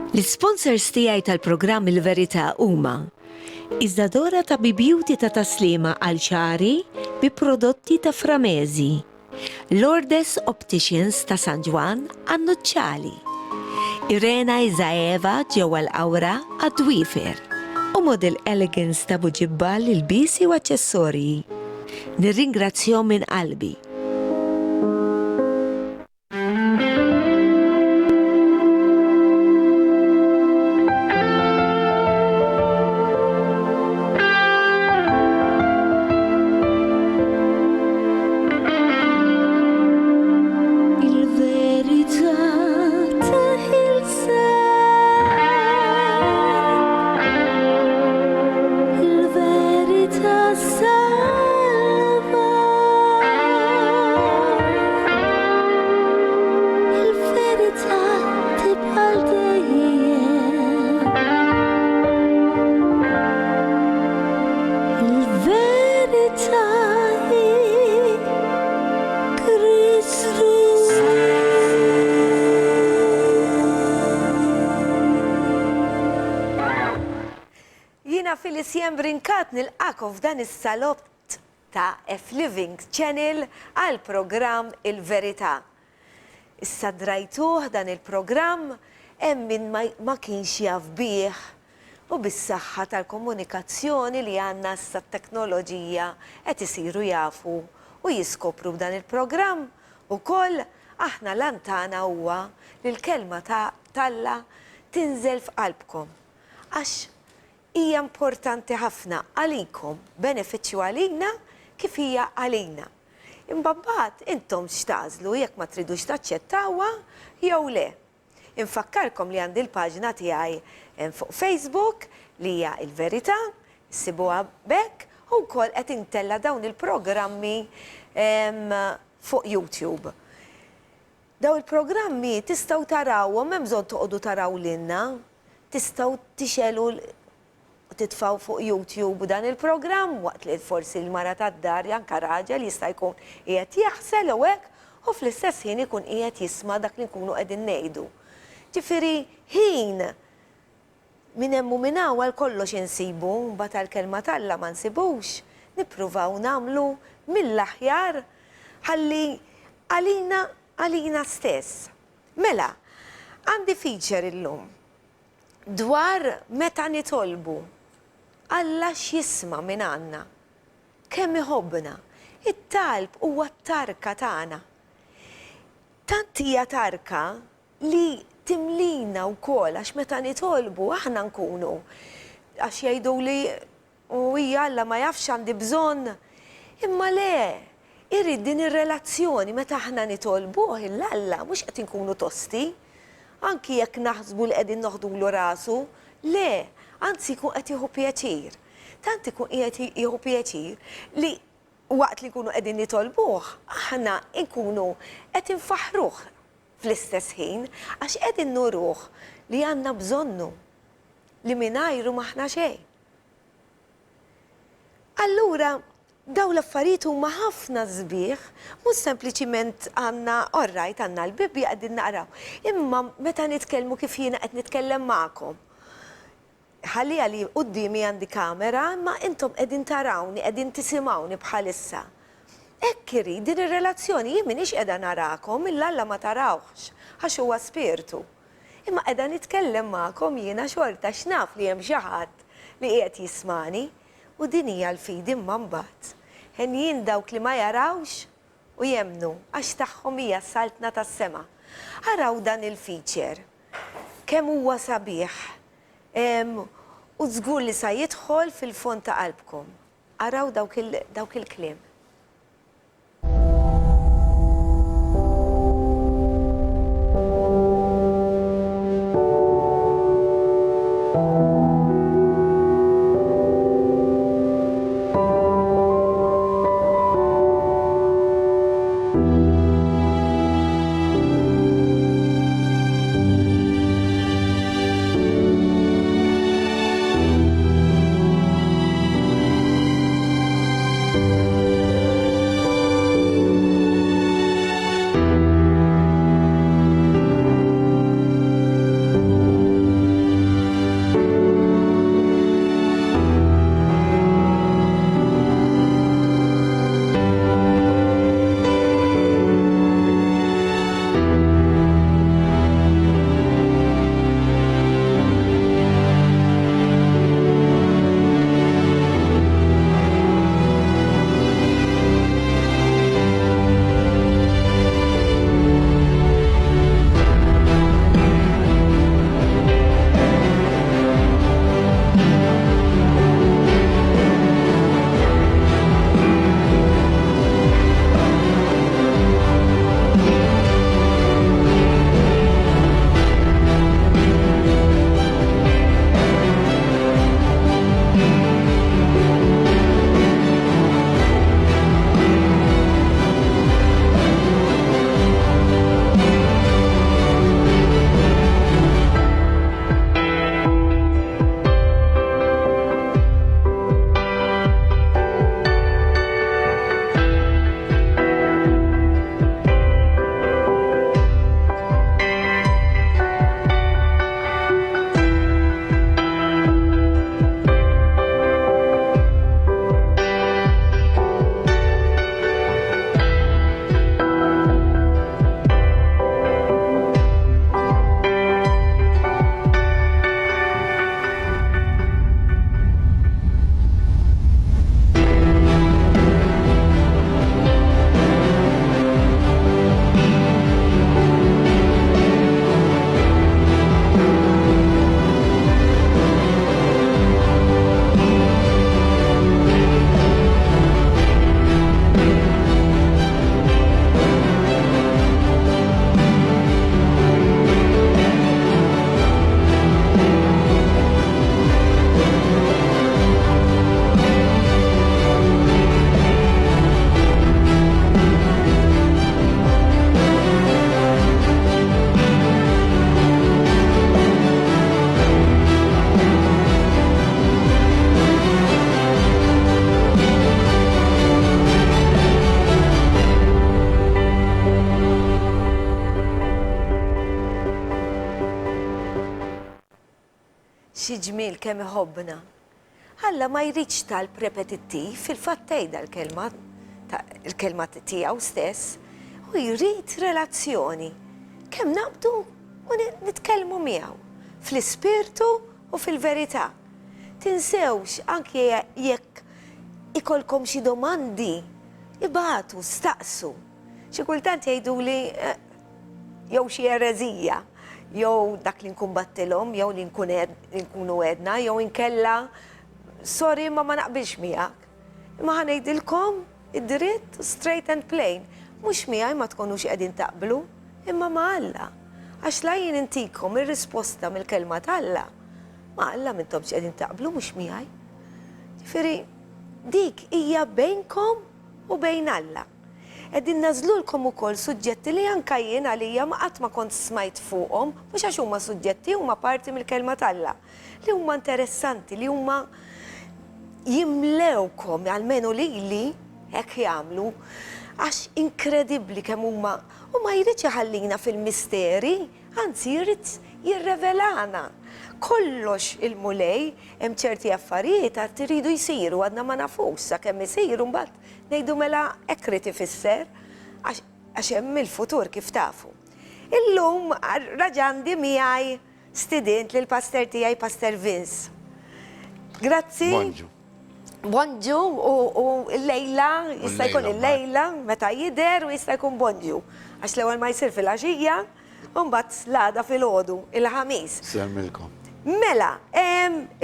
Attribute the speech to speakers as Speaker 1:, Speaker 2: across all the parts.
Speaker 1: L-sponsors tiegħi tal-programm Il-Verità huma Iżadora ta' Beauty ta' taslima għal xari bi prodotti ta' Framezi, Lourdes Opticians ta' San Ġwan għan-Nuċċali, Irena Izaeva ġewwa l-Awra għad-Dwifer u Model Elegance ta' Buġibbal il-bisi u aċċessorji. Nirringrazzjahom minn qalbi. Felicien Brinkat nilqakom f'dan is-salott ta' F-Living Channel għal programm Il-Verità. Issa drajtuh dan il-programm hemm min ma kienx jaf bih u bis-saħħa tal-komunikazzjoni li għandna issa t-teknoloġija qed isiru jafu u jiskopru b'dan il-programm ukoll aħna lantana huwa li l-kelma ta' tinżel f'qalbkom. Għax hija importanti ħafna għalikom, benefiċċju għalina kif hija għalina. Imbagħad intom x'tażlu jekk ma tridux taċċettawha jew le. Infakkarkom li għandi l-paġna tiegħi fuq Facebook li hija Il-Verità, issibuha b'hekk u wkoll qed intella dawn il-programmi fuq YouTube. Daw il-programmi tistgħu tarawhom hemm bżonn toqgħodu taraw lilna, tistgħu tixelu titfaw fuq YouTube dan il-programm waqt li forsi l-mara tad-dar janka raġel jista' jkun qiegħed jaħsel u hekk u fl-istess ħin ikun qiegħed jisma' dak li nkunu qegħdin ngħidu. Ġifieri ħin minn hemm u minn hawn għal kollox insibu, mbagħad għall-kelma talla ma nsibux, nippruvaw nagħmlu mill-aħjar ħalli għalina stess. Mela, għandi feature illum dwar meta nitolbu Alla x'jisma' minn għandna, kemm iħobbna, it-talb huwa t-tarka tagħna. Tant hija tarka li timlina wkoll għax meta nitolbu aħna nkunu għax jgħidu li u hija Alla ma jafx għandi bżonn. Imma le, irid din ir-relazzjoni meta aħna nitolbuh il-Alla mhux qed inkunu tosti, anki jekk naħsbu li qegħdin noħdulu rasu, le. Anzi jkun qed jieħu pjaċir. Tant ikun qed jieħu pjaċir li waqt li nkunu qegħdin nitolbuh, aħna nkunu qed infaħruh fl-istess ħin għax qegħdin nuruh li għandna bżonnu li mingħajru m'aħna xejn. Allura dawn l-affarijiet huma ħafna sbieħ, mhux sempliċiment għandna orrajt għandna l-Bibbja qegħdin naqraw, imma meta nitkellmu kif jiena qed nitkellem magħkom. Ħallija li qudiemi għandi kamera, ma intom qegħdin tarawni, qegħdin tisimgħuni bħalissa. Hekk irid din ir-relazzjoni jien m'iniex qiegħda narakom, il-Alla ma tarawx għax huwa spiritu. Imma qiegħda nitkellem magħkom jiena xorta x'naf li hemm xi ħadd li qiegħed jismani u din hija l-fidi imma mbagħad. Ħen jien dawk li ma jarawx u jemnu għax tagħhom hija s-saltna tas-sema. Araw dan il-feature. Kemm huwa sabiħ. U żgur li sa jidħol fil-fond ta' qalbkom. Araw dawk il-kliem. xi ġmiel kemm iħobbna. Alla ma jridx talb repetittiv fil-fatt tgħidha l-kelma tiegħu stess u jrid relazzjoni. Kemm naqbdu u nitkellmu miegħu fl-ispirtu u fil-verità. Tinsewx anke jekk ikolkom xi domandi, ibatu, staqsu. Xi kultant jgħiduli jew xi ereżija, jew dak li nkun battilhom, jew li nkunu għedna, jew inkella sorry ma naqbilx miegħek. Imma ħanejdilkom id-dritt straight and plain. Mhux miegħi ma tkunux qegħdin taqblu, imma ma' Alla. Għax la jien intikom ir-risposta mill-kelma ta' Alla. Ma' Alla m'intomx qegħdin taqblu mhux miegħi. Ġifieri dik hija bejnkom u bejn Alla. Qegħdin nażlulkom ukoll suġġetti li anke jien għalija ma qatt ma kont smajt fuqhom, mhux għax huma suġġetti huma parti mill-kelma ta' Alla. Li huma interessanti, li huma jimlewkom, almenu li hekk jagħmlu, għax inkredibbli kemm huma u ma jridx iħallina fil-misteri, anzi jrid jirrevelana. Kollox il-mulej hemm ċerti affarijiet għad iridu jsiru għadna ma nafux sakemm isiru mbagħad ngħidu mela hekk rid ifisser għax hemm il-futur kif tafu. Illum raġandi miegħi student lil pastor tiegħi Pastor Vince. Grazzi. Bonġu u l-lejla, jista' jkun il-lejla, meta jidher u jista' jkun bonġu. Għax l-ewwel ma jsir fil-għaxija, u mbagħad l-għada fil-għodu, il-ħamis.
Speaker 2: Semmilkom.
Speaker 1: Mela,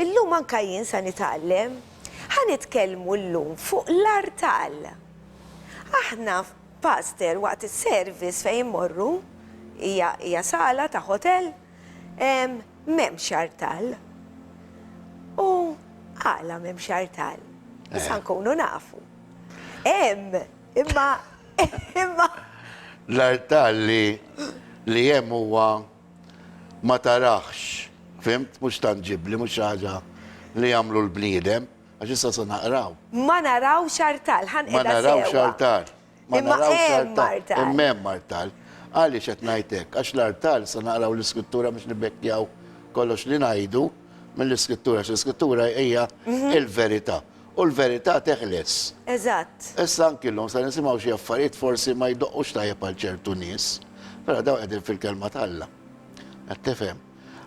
Speaker 1: illum anka jien sa nitgħallem, ħanitkellmu llum fuq l-artal. Aħna pastor waqt is-service fejn immorru, hija sala ta' hotel, m'hemmx artal. U għala m'hemmx artal. Issa nkunu nafu. Imma
Speaker 2: L-artal li hemm huwa ma tarax, fimt, mhux tanġibli, mhux ħaġa li jagħmlu l-bniedem, għax issa se naqraw.
Speaker 1: Ma narawx artal,
Speaker 2: Ma narawx artal.
Speaker 1: Imma hemm artal.
Speaker 2: Imma hemm artal. Għaliex qed ngħidlek, għax l-artal se naqraw l-iskrittura biex nibbekkjaw kollox li ngħidu mill-iskrittura, għax l-iskrittura hija il-verità. U l-verità teħles.
Speaker 1: Eżatt.
Speaker 2: Issa anki l-lum sa nisimgħu xi affarijiet forsi ma jdoqqux tajjeb għal ċertu nies, però daw qegħdin fil-kelma tal-Alla. Qed tifhem?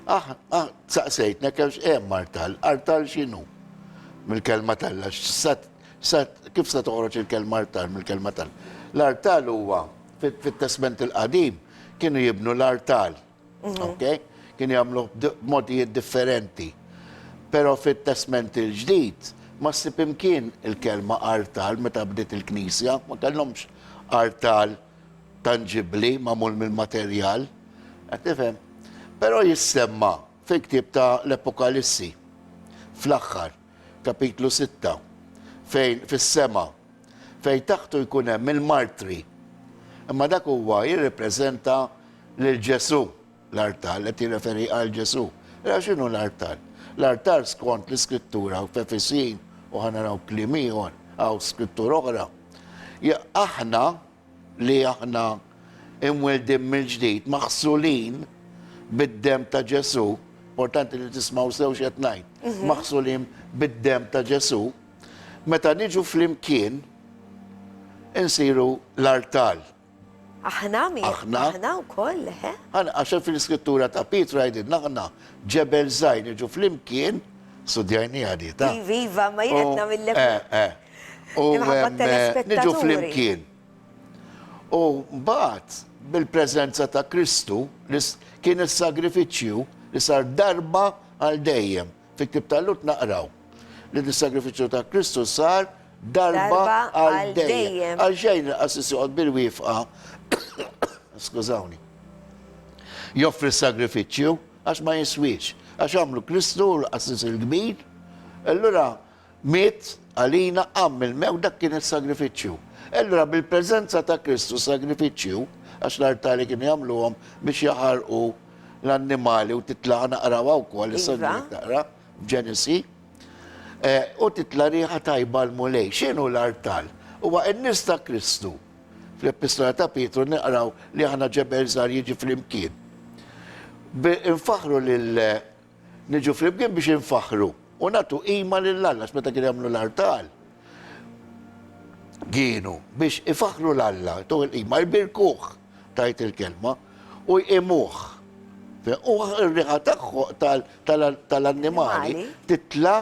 Speaker 2: Saqsejtna kemx hemm artal. Artal x'inhu? Mill-kelma tal-Alla. Kif se toħroġ il-kelma artal mill-kelma tal-Alla? L-artal huwa fit-testament il-qadim kienu jibnu l-artal. Okay? Kienu jagħmlu b'modijiet differenti. Però fit-testament il-ġdid ma ssib imkien il-kelma artal meta bdiet il-Knisja, ma kellhomx artal tangibbli magħmul mill-materjal. Qed tifhem? Però jissemma fil-ktieb ta' l-Apokalissi fl-aħħar, kapitlu 6, fejn fis-sema, fejn taħtu jkun hemm il-martri. Imma dak huwa jirrepreżenta lil Ġesu l-artal, qed jirreferi għal Ġesu. Ra x'inhu l-artal? L-artal skont l-iskrittura u f'Efesin u ħanaraw kliem ieħor għaw skrittura oħra. Aħna li aħna imweldim mill-ġdid maħsulin bid-dem ta' Ġesu, importanti li tismaw sew x'qed ngħid, maħsulin bid-dem ta' Ġesu, meta niġu flimkien insiru l-artal.
Speaker 1: Aħna wkoll, he?
Speaker 2: Għaxan fil-iskrittura ta' Pietru għajdidna aħna ġebel żgħir niġu flimkien studjajni għadi ta'
Speaker 1: Viva, ma jetna mill-lek.
Speaker 2: U niġu flimkien. U mbagħad bil-preżenza ta' Kristu kien is-sagrifiċċju li sar darba għal dejjem. Fik-tib tal-Lut naqraw li s-sagrifiċċju ta' Kristu sar darba għal dejjem. Għal xejn assissi għod bil-wifqa, skużawni, joffri s-sagrifiċċju għax ma jiswix, għax għamlu Kristu l-assis il-kbir, allura miet għalina għammil mew dak kien il-sagrifiċċju. Allura bil-preżenza ta' Kristu sagrifiċċju, għax l-artali kien jagħmluhom biex jaħarqu l-annimali u titla' naqraw wkoll is-sagrifiċċju naqra f'Ġenesi, u titla' riħa tajba l-mulej. X'inhu l-artal? Huwa n-nies ta' Kristu. Fl-epistola ta' Pietru naqraw li aħna ġebel żgħar jiġi flimkien. Infaħru niġu flimkien biex infaħru. U natu ima lill-Alla, meta kien jagħmlu l-artal. Kienu biex ifaħru l-Alla, tu il-ima, jbirkuh, tajt il-kelma, u jqimuh. U r-riħa tal-annimali titla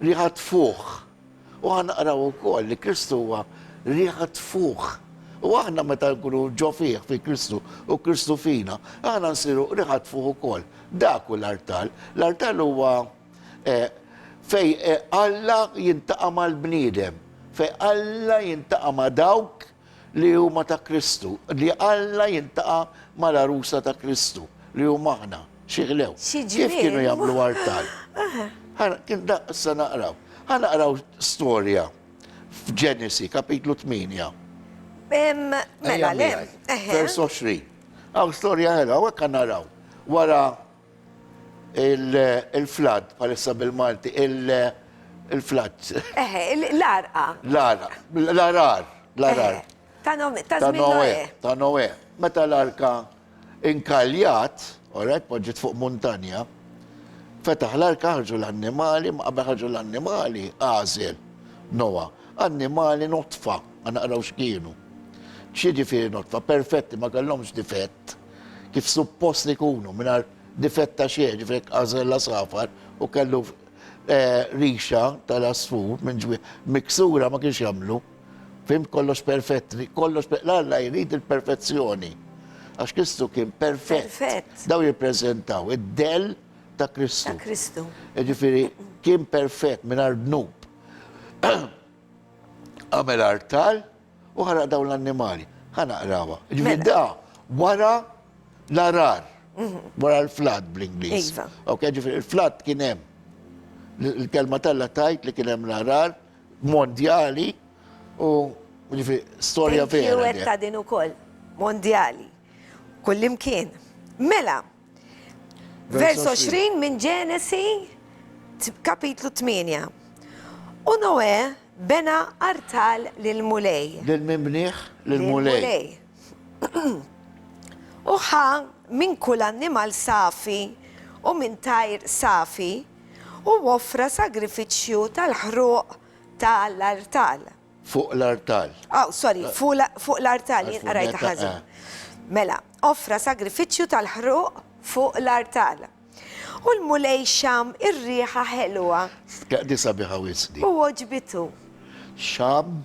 Speaker 2: riħat fuħ. U għana qraw ukoll li Kristu huwa riħat fuħ. U aħna meta nkunu ġo fih fi Kristu u Kristu fina, aħna nsiru riħat fuq ukoll. Dak u l-artal. L-artal huwa fej Alla jintaqa' mal-bniedem, fej Alla jintaqa' ma' dawk li huma ta' Kristu, li Alla jintaqa' mal-arusa ta' Kristu, li huma aħna, xiħlew. Kif kienu jagħmlu artal? Kien daqsa naqraw. Naqraw storja f'Ġenesi, kapitlu 8.
Speaker 1: Mela, le.
Speaker 2: Vers 20. Għaw storja ħela, għu kan naraw. Wara il-flood, palissa bil-Malti, il-flood.
Speaker 1: L-arqa.
Speaker 2: L-arar.
Speaker 1: Ta'
Speaker 2: Noe. Meta l-arka inkaljat, poġġet fuq montanja, fetaħ l-arka ħarġu l-annimali, ma qabel ħarġu l-annimali, għażel, Noa. Annimali notfa, ma naqraw x'kienu. Xiġifieri notfa, perfetti, ma kellhomx difett, kif suppost ikunu, mingħajr difett ta' xejn, ġifieri għażel la safar u kellu rixa tal-asfur minn ġwie miksura ma kienx jagħmlu. Fim kollox perfetti, l-Alla jrid il-perfezzjoni. Għax Kristu kien perfett. Daw jippreżentaw id-del ta' Kristu.
Speaker 1: Ta' Kristu.
Speaker 2: Ġifieri kien perfett mingħajr dnub. Għamel artal u ħaraq daw l-annimali. Ħanaqrawa. Ġifieri da wara l-arar, wara l-flood bl-Ingliż. Ok, ġifieri il-flood kien hemm. Il-kelma tal-la tajt li kien hemm l-arar mondjali u ġifieri storja vera.
Speaker 1: Ta' din ukoll mondjali. Kullimkien. Mela, vers 20 minn Ġenesi kapitlu 8. U Noe bena artal lil-mulej.
Speaker 2: Lil-mimniħ, lil-mulej.
Speaker 1: Uħa minn kull annimal safi u minn tajr safi u offra sagrifiċċju tal-ħruq tal-artal.
Speaker 2: Fuq l-artal.
Speaker 1: Fuq l-artal, jien qarajta ħażin. Mela, offra sagrifiċċju tal-ħruq fuq l-artal. U l-mulej xam ir-riħa ħelwa.
Speaker 2: Di sabiħa wisdi.
Speaker 1: U oġbitu.
Speaker 2: Xam?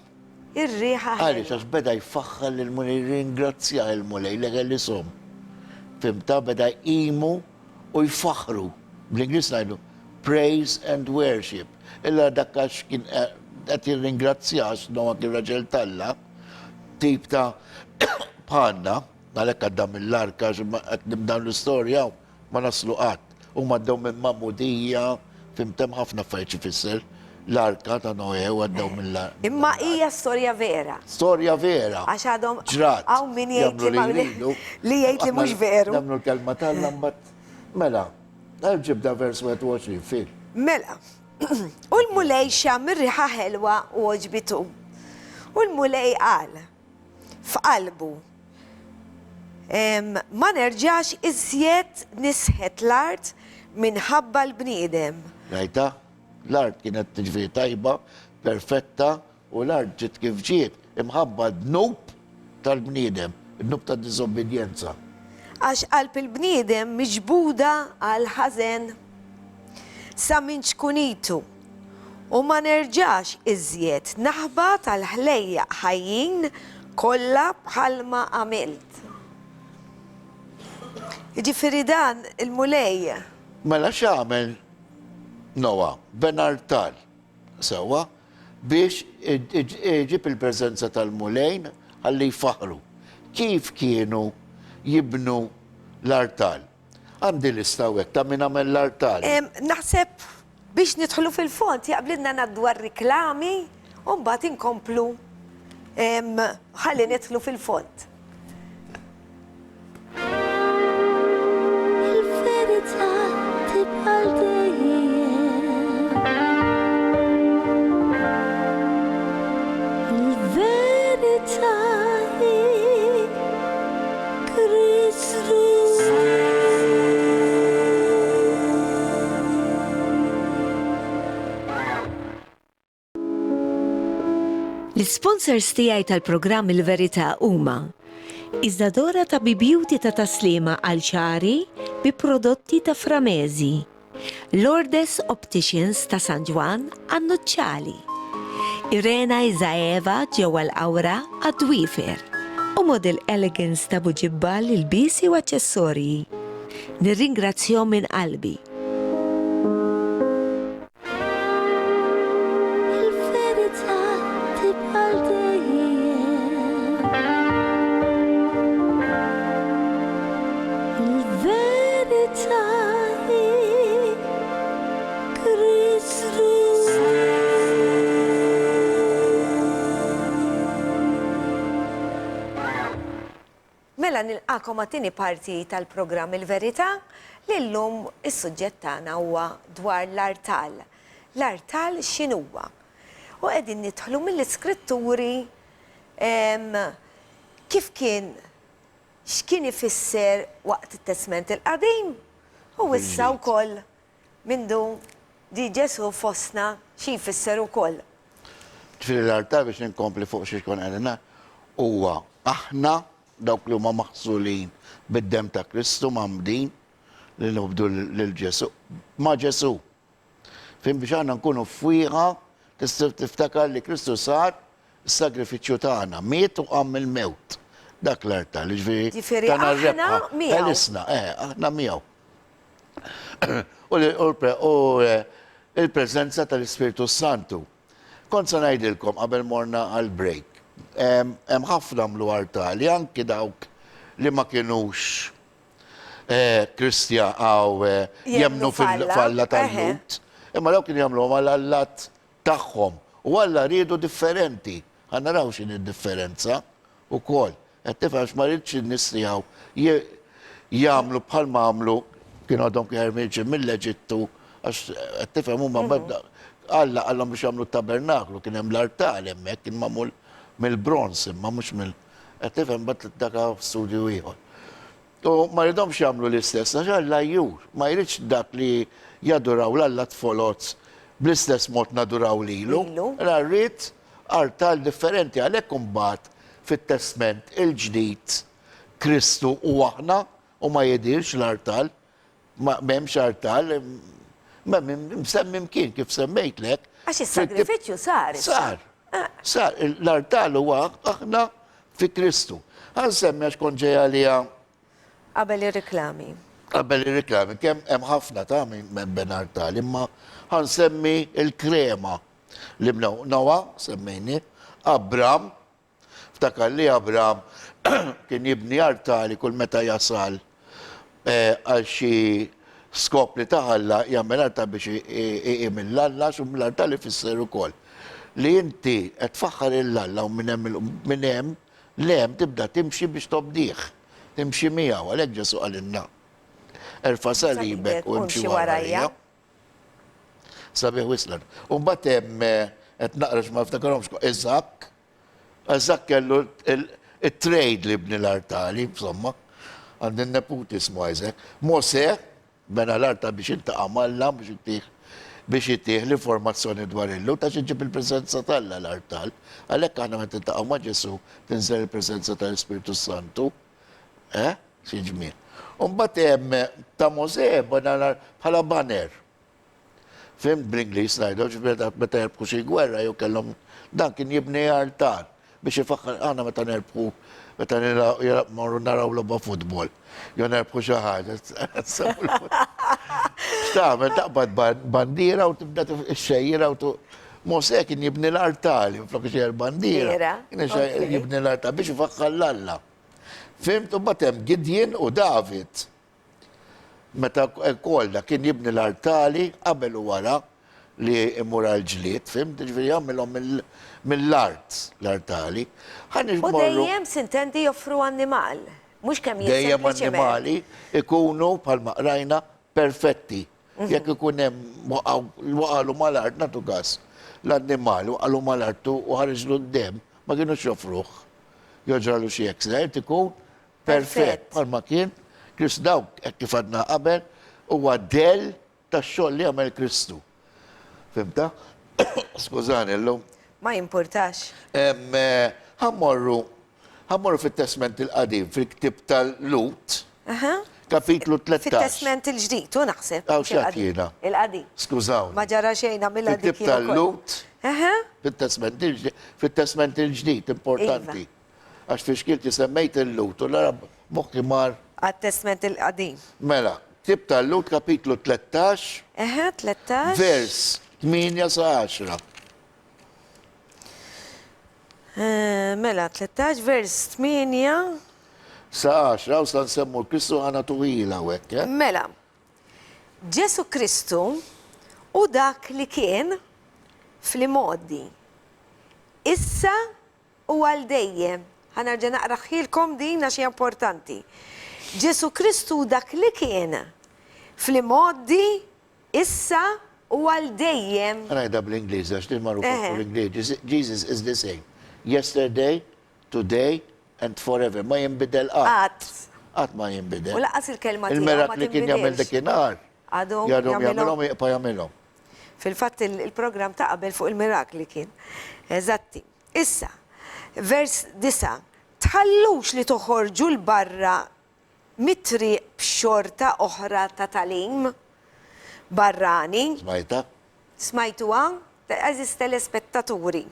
Speaker 1: Ir-riħa
Speaker 2: Għalix,
Speaker 1: ħelwa.
Speaker 2: għax beda jfaxħal il-mulej, ringrazzja il-mulej, leħel isom. Fimta beda jimu u jfaxru. Bl-Inglis najdu, praise and worship. Illa dakkax kien għat jirringrazzjax, no għak il-raġel talla, tip ta' panna, għalek għaddam mill-arka, għat nibdan l-istoria, ma naslu għat. U maddaw minn Mamudija, fimtem ħafna fajċi fisser, l-arka ta' Noe u għaddaw mill-arka.
Speaker 1: Imma hija storja vera.
Speaker 2: Storja vera.
Speaker 1: Għax għadhom
Speaker 2: ġrat.
Speaker 1: għaw min jgħid li jgħid li mhux veru.
Speaker 2: Namlu l-kelma tal-lambat. Mela, ġibda vers 21 fil.
Speaker 1: Mela, u l-mulej xam ir-riħa ħelwa u oġbitu. U l-mulej qal f'qalbu. Ma nerġax iżjed nisħet l-art minħabba l-bniedem.
Speaker 2: Rajta, l-art kienet tiġri tajba, perfetta, u l-art ġiet kif ġiet imħabba d-nub tal-bniedem, d-nub tad-diżobbedjenza.
Speaker 1: Għax qalb il-bniedem miġbuda għal ħażen sa minn ċkunitu. U ma nerġax iżjed naħba tal-ħlejja ħajjin kollha bħalma għamilt. Ġifiri dan il-mulej.
Speaker 2: Mela x'għamel Noa, benartal, sewa, biex iġib il-preżenza tal-mulejn għalli jfaħru. Kif kienu jibnu l-artal? Għandi l-istawek ta' min għamel l-artal.
Speaker 1: Naħseb biex nidħlu fil-font, jaqblidna naddu reklami u mbagħad inkomplu ħalli nidħlu fil-font. L-sponsors tiegħi tal-programm Il-Verità huma Iżadora ta' Beauty ta' taslima għal ċari bi prodotti ta' Framezi, Lourdes Opticians ta' San Ġwan għannuċċali, Irena Izaeva ġewwa l-Awra għad-Dwifer u Model Elegance ta' Buġibbal il-bisi u aċċessorji. Nirringrazzjahom minn qalbi. Il-verità tibqal dejjem. Il-verità hi Kristu. Mela nilqakom għat-tieni parti tal-programm Il-Verità li llum is-suġġett tagħna huwa dwar l-artal. L-artal x'inhuwa? U qegħdin nidħlu mill-iskritturi kif x'kien ifisser waqt it-Testament il-Qadim u issa wkoll mindu di Ġesu fostna xi jfisser ukoll.
Speaker 2: Ġifieri l-artal biex ninkompli fuq xi jkun għalina huwa aħna dawk li huma maħsulin bid-dem ta' Kristu mamdin li nobdu lil-Ġesu, ma' Ġesu. Fim biex għandna nkunu fwieqa tiftakar li Kristu sar is-sagrifiċċju tagħna, miet u qam il-mewt. Dak l-artal,
Speaker 1: Ġifieri aħna miegħu.
Speaker 2: Elisna, aħna miegħu. U il-preżenza tal-Ispiritu Santu. Kont se ngħidilkom qabel morna għal-break. Hemm ħafna mlu artali, anki dawk li ma kienux Kristja għaw jemnu fil-falla tal-lut. Imma dawk kien jagħmlu mal-allat tagħhom u Alla riedu differenti. Ħannaraw x'in id-differenza ukoll. Qed tifhem ma rridx in-nies jagħmlu bħalma għamlu kienu għadhom kien mill-Eġittu għax qed tifhem huma Alla għallhom biex jagħmlu t-tabernaklu kien hemm l-artal hemmhekk kien magħmul mill-bronz imma mhux qed tifhem bad daka studju ieħor. U ma rridhomx jagħmlu l-istess, għax Alla jur, ma jridx dak li jaduraw l-Alla tfolot bl-istess mod naduraw lilu. Rrid artal differenti għalhekk imbagħad fit-Testament il-ġdid Kristu u aħna u ma jidirx l-artal, m'hemmx artal, msemmi mkien kif semmejtlek.
Speaker 1: Għax is-sagrifiċċju sar.
Speaker 2: Sar, l-artal huwa aħna fi Kristu. Ħansemmi għax kon ġejja għalija
Speaker 1: Qabel ir-riklami.
Speaker 2: Qabel ir-riklami, kemm hemm ħafna ta' minn ben artal, imma ħansemmi il-krema li Noa semmejni, Abram, ftakar li Abram kien jibni artali kull meta jasal għal xi skop li taħalla jagħmel artal biex iqim l-Alla xu mill-artal ifisser ukoll. Li inti qed tfaħħar il-Alla u minn hemm l-hemm tibda timxi biex tobdih. Timxi miegħu għalhekk Ġesu qalilna. Erfa' salibek u imxi warajja. Sabiħ wislan. U mbagħad hemm qed naqra x'ma ftakarhomx Eżak kellu it-trade li bni l-artali, insomma, għandin neputi ismu Isaac. Mosè bena l-arta biex intaqa' mal-Alla biex jittieħ l-informazzjoni dwar illu ta' ġib il-preżenza tal-Alla l-artal. Għalhekk aħna meta intaqgħu ma' Ġesu tinżel il-preżenza tal-Ispiritu Santu. Siġmien. Mbagħad hemm ta' Mosè bħala banner. Fim bl-Ingliż ngħidu ġifieri meta jerbħu xi gwerra jew kellhom dan kien jibni artar biex ifaħħar aħna meta nerbħu meta morru naraw logħba futbol. Jew nerbħu xi ħaġa. X'tagħmel taqbad bandiera u tibda xejjira u Mosè kien jibni l-artali flok xejjer bandiera. Kien jibni l-artal biex ifaħħar l-Alla. Fimt, u batem Gideon u David. Meta kolda kien jibni l-artali qabel u wara li imur għal-ġlied, fimt, ġviri jagħmilhom mill-art l-artali.
Speaker 1: U dejjem sintendi joffru annimal, mhux kemm
Speaker 2: dejjem annimali ikunu bħalma qrajna perfetti. Jekk ikun hemm waqalu mal-art nagħtu gas. L-annimali waqalu mal-artu u ħareġlu d-dem ma kienux joffruh. Joġralu xi accident ikun perfett. Bħalma kien Kristu dawk kif għadna qabel huwa del tax-xogħol li għamel Kristu. Fimta? Skużani llum.
Speaker 1: Ma jimpurtax.
Speaker 2: Ħammorru fit-testament il-qadim, fil-ktib tal-Lut,
Speaker 1: Aha.
Speaker 2: kapitlu 13.
Speaker 1: Fit-testament il-ġdid, u naħseb.
Speaker 2: Għaw xat jiena.
Speaker 1: Il-qadi.
Speaker 2: Skużaw.
Speaker 1: Ma ġara xejn għamilha dik
Speaker 2: Fil-ktib tal-Lut,
Speaker 1: Aha.
Speaker 2: fit-testament il-ġdid, importanti. Għax fi xkilti semmejt il-Lut, u l-arab moħki mar.
Speaker 1: Għat-testament il-qadim.
Speaker 2: Mela, ktib tal-Lut, kapitlu 13,
Speaker 1: Aha, 13.
Speaker 2: vers 8 sa 10.
Speaker 1: Mela, 13, vers 8.
Speaker 2: Sa 10, u san semmu Kristu ħana tuwila għek,
Speaker 1: Mela, Ġesu Kristu u dak li kien fl-modi. Issa u għal-dejjem. Ħanarġa naqraħilkom din għax hija importanti. Ġesu Kristu u dak li kien fl-modi. Issa u għal-dejjem.
Speaker 2: Għanajda bl-Ingliż, għax din marru bl-Ingliż. Jesus is the same. Yesterday, today, and forever. Ma jimbidel
Speaker 1: Għat.
Speaker 2: Għat ma jimbidel.
Speaker 1: U laqas il-kelma tiegħu
Speaker 2: Il-merak li kien jagħmel dakinhar.
Speaker 1: Għadhom
Speaker 2: Jadhom
Speaker 1: jagħmilhom.
Speaker 2: jagħmelhom jibqa' jagħmelhom.
Speaker 1: Fil-fatt il-programm ta' qabel fuq il-mirakli kien. Eżatti. Issa, vers 9. Tħallux li toħorġu l-barra mit-triq b'xorta oħra ta' talim barrani.
Speaker 2: Smajta?
Speaker 1: Smajtuha? Eżis telespettaturi.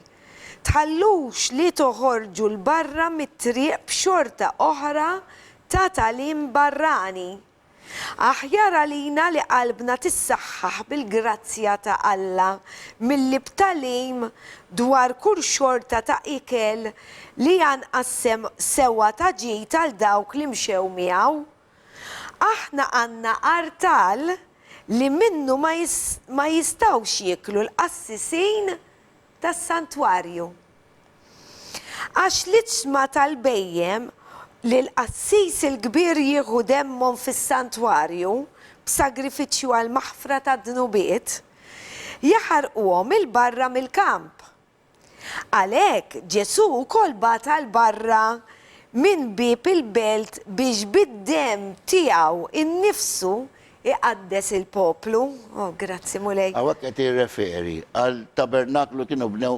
Speaker 1: Tħallux li toħorġu l-barra mit-triq b'xorta oħra ta' talim barrani. Aħjar għalina li qalbna tissaħħaħ bil-grazzja ta' Alla mill-li b'talim dwar kull xorta ta' ikel li janqassem sewa ta' ġid għal dawk li mxew miegħu. Aħna għandna artal li minnu ma jistawx jiklu l-qassisin tas-santwarju. Għax li ċma tal-bejjem li l-qassis il-kbir jieħu demmhom fis-santwarju b'sagrifiċċju għal maħfra ta' dnubiet, jaħarquhom il-barra mill-kamp. Għalhekk Ġesu wkoll bata l-barra minn bib il-belt biex bid-demm tiegħu innifsu iqaddes il-poplu. Oh, grazzi mulej.
Speaker 2: Għawak qed jirreferi għal tabernaklu kienu bnew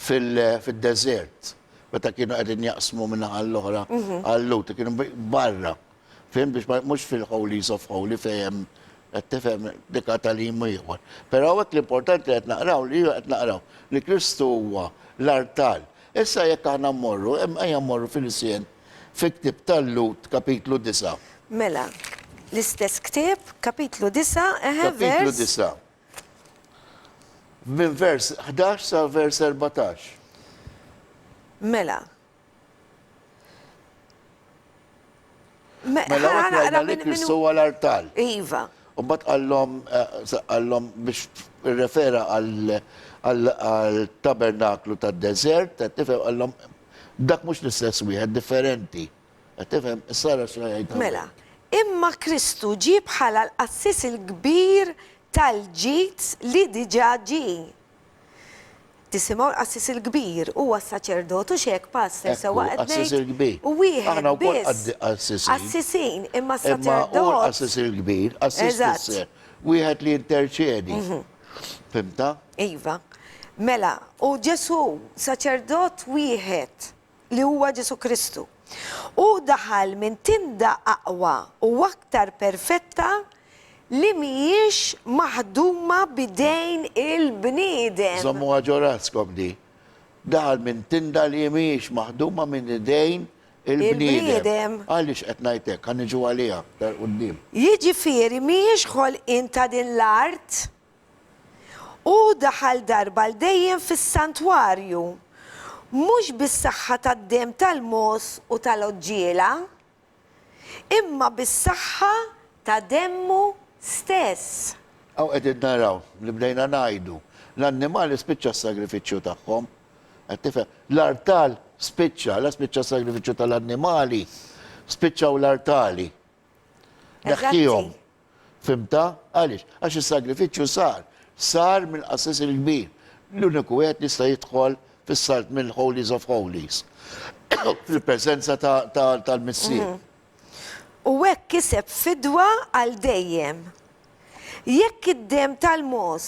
Speaker 2: fil-desert. Meta kienu għedin jaqsmu minna għall-oħra għall-lut, kienu barra. Fim biex mux fil-Holies of Holy fejem, għettifem dika tal-imu jgħor. Pero għawek l-importanti għet naqraw, li għet naqraw, li Kristu huwa l-artal. Issa jekk għana morru, għajja morru fil-sien, fiktib tal-lut, kapitlu 9.
Speaker 1: Mela, l-istess ktib, kapitlu 9,
Speaker 2: Kapitlu
Speaker 1: vers.
Speaker 2: 9. Min vers 11 sa vers 14.
Speaker 1: Mela.
Speaker 2: Mela għat rajna li Kristu huwa l-artal.
Speaker 1: Iva.
Speaker 2: U bat għallom biex refera għal-tabernaklu tad desert tifem għallom dak mux l-istess wieħed differenti. Tifem, s-sara xrajajt.
Speaker 1: Mela, imma Kristu ġib bħala l-qassis il-kbir tal-ġit li diġa ġi. Tisimaw l-qassis il-kbir, huwa s-saċerdotu xek pastor sewa
Speaker 2: Qassis il-kbir.
Speaker 1: U wieħed
Speaker 2: Aħna wkoll
Speaker 1: biss.
Speaker 2: qassisin.
Speaker 1: Qassisin, imma
Speaker 2: Imma u
Speaker 1: s-saċerdot.
Speaker 2: qassis il-kbir, qassis
Speaker 1: Eżatt.
Speaker 2: tisser. Wieħed li interċedi. Fimta?
Speaker 1: Iva. Mela, u Ġesu, saċerdot wieħed li huwa Ġesu Kristu. U daħal minn tinda aqwa u aktar perfetta li mhijiex maħduma bidejn il-bniedem.
Speaker 2: Zommu għagġorazkom di. Daħal minn tinda li miex maħduma minn idejn il-bniedem.
Speaker 1: Il-bniedem.
Speaker 2: Għalix etnajtek, għanġu għalija, dar qoddim.
Speaker 1: Jiġifieri mhijiex ħolqien ta' din l-art u daħal darba l-dejjem fis-santwarju. Mhux bis-saħħa tad-dem tal-mos u tal-oġġiela, imma bis-saħħa ta' demmu stess.
Speaker 2: Għaw għedin naraw, li bdejna najdu, l-annimali spiċċa s-sagrifiċċju tagħhom. L-artal spiċċa, la spiċċa s-sagrifiċċju tal-annimali, spiċċaw l-artali. Daħħijom. Fimta? Għalix, għax il-sagrifiċċju sar mill-qassis il-kbir. L-uniku għed nista jidħol fis-salt mill-Holies of Holies. Fil-prezenza tal-Missir.
Speaker 1: U hekk kiseb fidwa għal dejjem. Jekk id-dem tal-mos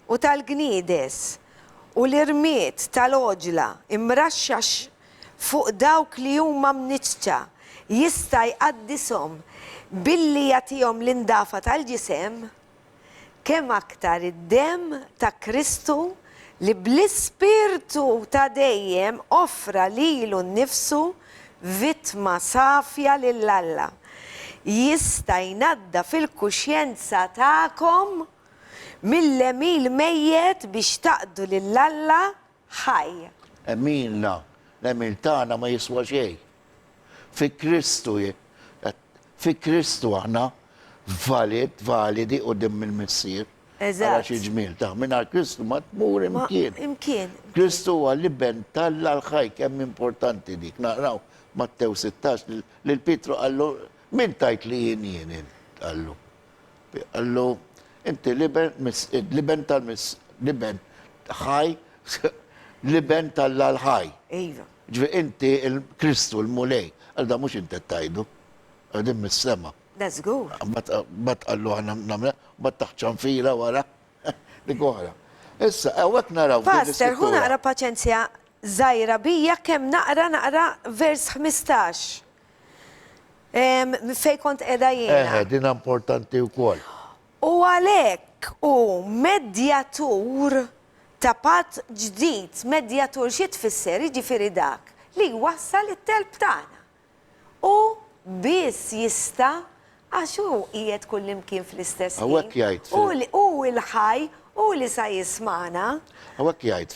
Speaker 1: u tal-gniedes u l-irmiet tal-oġla imraxxax fuq dawk li huma mniċċa jista' jqaddishom billi jagħtihom l-indafa tal-ġisem, kemm aktar id-demm ta' Kristu li bl-ispirtu ta' dejjem offra lilu nnifsu vittma safja lill-Alla. Jista' jnadda fil-kuxjenza tagħkom mill-emil mejjed biex taqdu lill-Alla ħaj.
Speaker 2: Emilna, l-emil tagħna ma jiswa xejn. Fi Kristu aħna validi qudiem il-missier.
Speaker 1: Eżatt.
Speaker 2: Għala xi ġmiel ta' mingħajr Kristu ma tmur imkien.
Speaker 1: Imkien.
Speaker 2: Kristu huwa liben tal-ħaj kemm importanti dik. Naqraw Mattew 16 lil Pitru qallu min tajt li jien qallu. Qallu inti liben liben ħaj liben tal-ħaj.
Speaker 1: Iva.
Speaker 2: Ġvi inti il-Kristu l-mulej, għal da mux inti tajdu, għadim mis-sema.
Speaker 1: That's good.
Speaker 2: Bat għallu għana namla, bat taħċan fila wara, dik oħra. Issa, għawek naraw.
Speaker 1: Pastor, hu naqra paċenzja zaħira bija kem naqra vers 15. Fej kont edha jena.
Speaker 2: Din importanti u kol.
Speaker 1: U għalek u medjatur ta' pat ġdid, medjatur xie tfisser, ġifiri dak, li wassal it-telb tagħna. U bis jista' għaxu jiet kullimkien fl-istess.
Speaker 2: Għawek jgħid.
Speaker 1: U il-ħaj u li sa jismana.
Speaker 2: Għawek jgħid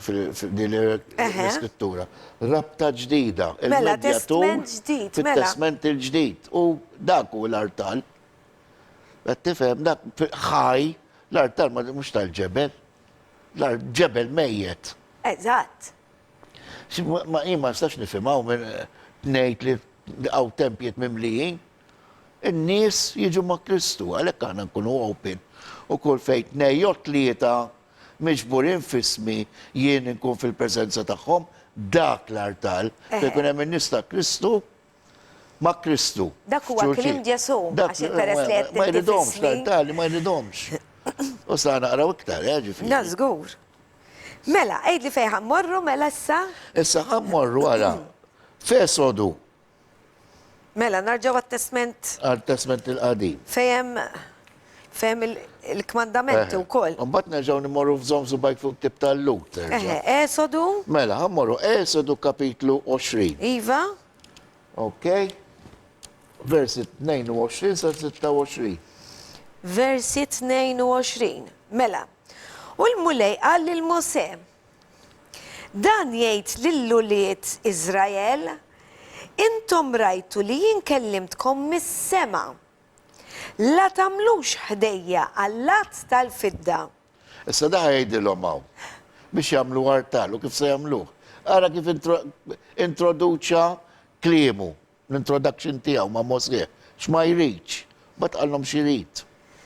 Speaker 2: fil-skrittura. Rabta ġdida.
Speaker 1: Mela, testament ġdid, mela.
Speaker 2: Testament il-ġdid. U dak u l-artal. Tifhem, dak ħaj, l-artal ma mux tal-ġebel. L-ġebel mejjet.
Speaker 1: Eżatt.
Speaker 2: Ma ima stax nifimaw minn nejt li għaw tempjiet mimlijin. In-nies jiġu ma' Kristu, għalek għana nkunu open. U kull fejt nejjot li jita miġburin fismi jien nkun fil-prezenza tagħhom, dak l-artal, fejkun hemm in-nies ta' Kristu, ma' Kristu.
Speaker 1: Dak huwa klim Ġesu, għax peress li qed
Speaker 2: ma jridhomx l-artali, ma jridhomx. U sa naqraw iktar, ġifieri.
Speaker 1: Nażgur. Mela, għejd li fejn ħammorru mela issa?
Speaker 2: Issa ħammorru għala. Fesodu.
Speaker 1: Mela, narġaw għat-testament.
Speaker 2: Għal-testament il-qadim.
Speaker 1: Fejem il-kmandamenti u koll.
Speaker 2: Mbatt nerġaw nimorru f'żom subajk fuq tip tal-lut.
Speaker 1: Esodu.
Speaker 2: Mela, ħammorru Esodu kapitlu 20.
Speaker 1: Iva.
Speaker 2: Ok. Versit 22 sa 26.
Speaker 1: Versit 22. Mela. U l-mulej għall il-Mose. Dan jgħid lill-uliet Izrael, intom rajtu li jien kellimtkom mis-sema. La tamlux ħdejja għall-lat tal-fidda.
Speaker 2: Issa daħ jgħidilhom hawn biex jagħmlu artal u kif se jagħmluh. Ara kif introduċa kliemu, l-introduction tiegħu ma' Mosè. X'ma jridx, bat qallhom xi jrid.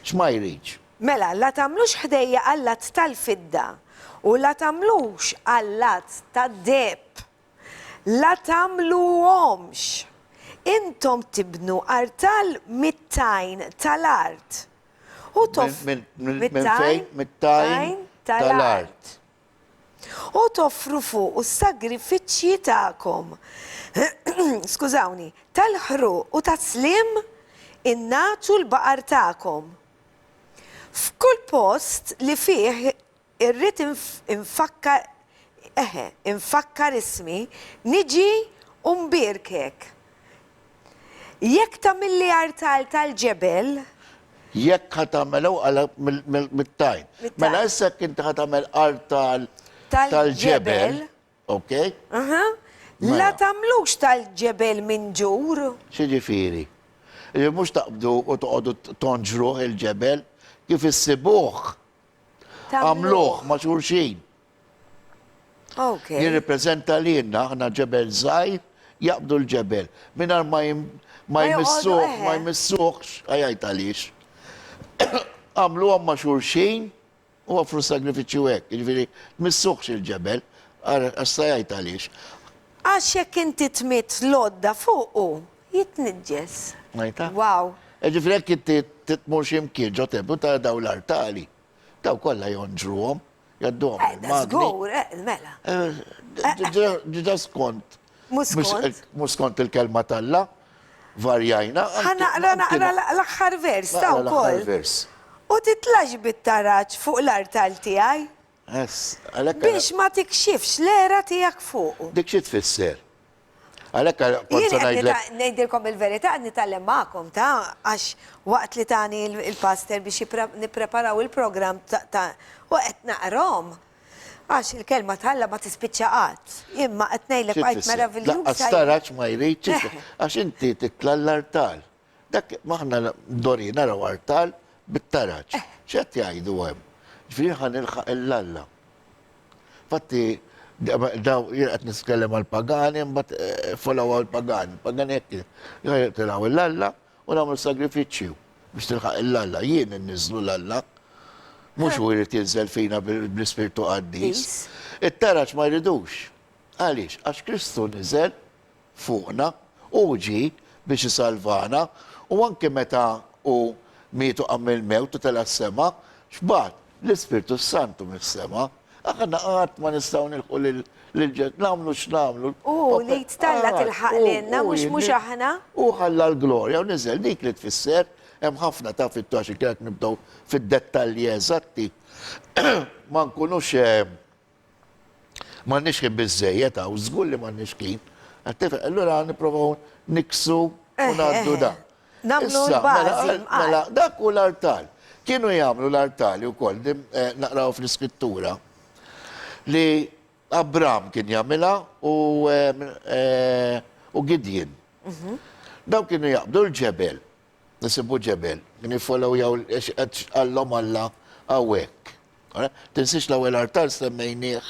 Speaker 2: X'ma jridx.
Speaker 1: Mela, la tamlux ħdejja għall-lat tal-fidda u la tamlux għall-lat tad-deb. La tamluhomx. Intom tibnu artal mit-tajn tal-art. U
Speaker 2: mit-tajn tal-art.
Speaker 1: U toffru fuq u s-sagrifiċċji tagħkom. Skużawni, tal-ħru u tas-slim innaċu l-baqar tagħkom. F'kull post li fih irrid infakkar ismi, niġi u mbirkek. Jekk tamilli artal tal-ġebel.
Speaker 2: Jekk ħatamelu għala mit-tajn. Mela issa kinti ħatamel artal tal-ġebel. Ok?
Speaker 1: La tamlux tal-ġebel minn ġur.
Speaker 2: Xieġifiri. Mux taqbdu u toqodu tonġruħ il-ġebel kif issibuħ. Għamluħ ma xurxin.
Speaker 1: Ok.
Speaker 2: Jirreprezenta li jenna, ħna ġebel zaħir, jaqbdu l-ġebel. Minar ma jmissuħx, għajajt għalix. Għamlu għamma xurxin u għafru sagrifiċu għek. Ġviri, missuħx il-ġebel, għastajajt għalix.
Speaker 1: Għaxek inti tmit lodda fuqu, jitnidġes.
Speaker 2: Għajta?
Speaker 1: Wow.
Speaker 2: Ġviri, għek inti titmur ximkien ġotebu ta' daw l-artali. Daw kolla jonġruhom, jadduhom
Speaker 1: Da
Speaker 2: il-magni.
Speaker 1: żgur, mela.
Speaker 2: Ġida skont.
Speaker 1: Mhux skont.
Speaker 2: Mhux skont il-kelma talla, varjajna.
Speaker 1: Naqra l-aħħar vers ta'
Speaker 2: Naqra l-aħħar
Speaker 1: wkoll.
Speaker 2: vers.
Speaker 1: U titlax bit-taraġġ fuq l-artal tiegħi
Speaker 2: Għalek
Speaker 1: biex ma tikxifx l-era tiegħek fuq.
Speaker 2: dik xi tfisser. Għalek
Speaker 1: Jien
Speaker 2: forza
Speaker 1: qed
Speaker 2: ngħidlek.
Speaker 1: ngħidilkom il-verità qed nitgħallem magħkom ta' għax waqt li tani il-pastor biex nippreparaw il-programm ta' u qed naqrom. Għax il-kelma tħalla ma tispiċċa qatt. Imma qed ngħidlek għajt meraviljuż.
Speaker 2: Għastaraċ ma jrid, għax inti titla l-artal. Dak maħna dori naraw artal bit-taraċ. ċet jgħidu għem? Ġifiri ħan ilħaq il-lalla. Fatti, daw jirqat niskellem għal-pagani, mbat folaw għal-pagani. Pagani jekki, tilaw il-lalla u namlu sagrifiċċju biex tilħaq il-lalla. Jien n-nizlu l-lalla. Mux u jrid jinżel fina bl-spirtu għaddis. Il-taraċ ma jridux. Għalix, għax Kristu nizel fuqna u ġi biex jisalvana u anke meta u mietu għammil mewt u tal-sema, xbat l-Spiritu Santu mis-sema, għanna għat ma nistaw nilħu l-ġed, namlu x'namlu.
Speaker 1: Li t-talla tilħaq l-inna, mux aħna.
Speaker 2: U ħalla l-glorja u nizel dik li tfisser, hemm ħafna ta' fit-tax kienet nibdew fid-dettalji eżatti. Ma nkunux ma nix kien bizzejiet, u żgur li ma nix kien. Allura nipprovaw niksu u ngħaddu da.
Speaker 1: Namlu l-bażi.
Speaker 2: Mela, dak u l-artal. Kienu jagħmlu l-artali wkoll, naqraw fl-iskrittura, li Abram kien jagħmilha u Gideon. Daw kienu jaqbdu l-ġebel, nisibu ġebel, kien jifolaw jaw għallom Alla għawek. Tinsiex l-ewwel artal semmejnieh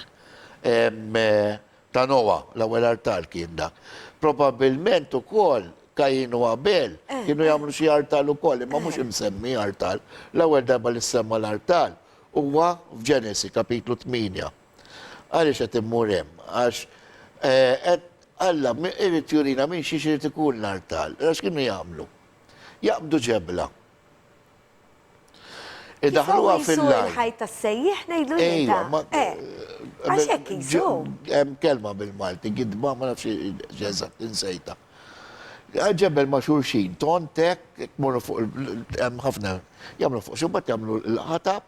Speaker 2: ta' Noa, l-ewwel artal kien dak. Probabilment ukoll Kajin u Abel kienu jagħmlu xi artal ukoll, imma mhux imsemmi artal. L-ewwel darba li semma l-artal huwa f'Ġenesi kapitlu 8. Għaliex qed immur hemm, għax Alla irid jurina minn xi irid ikun l-artal. Għax kienu jagħmlu? Jaqbdu ġebla. Idaħluha fil-lajn.
Speaker 1: Il-ħajta s-sejjih ngħidlu għax hekk jisu.
Speaker 2: Hemm kelma bil-Malti, gidba ma nafx eżatt insejta. Ġebel ma xurxin, tontek, morru fuq ħafna, jamlu fuq xubat jamlu l-ħatab.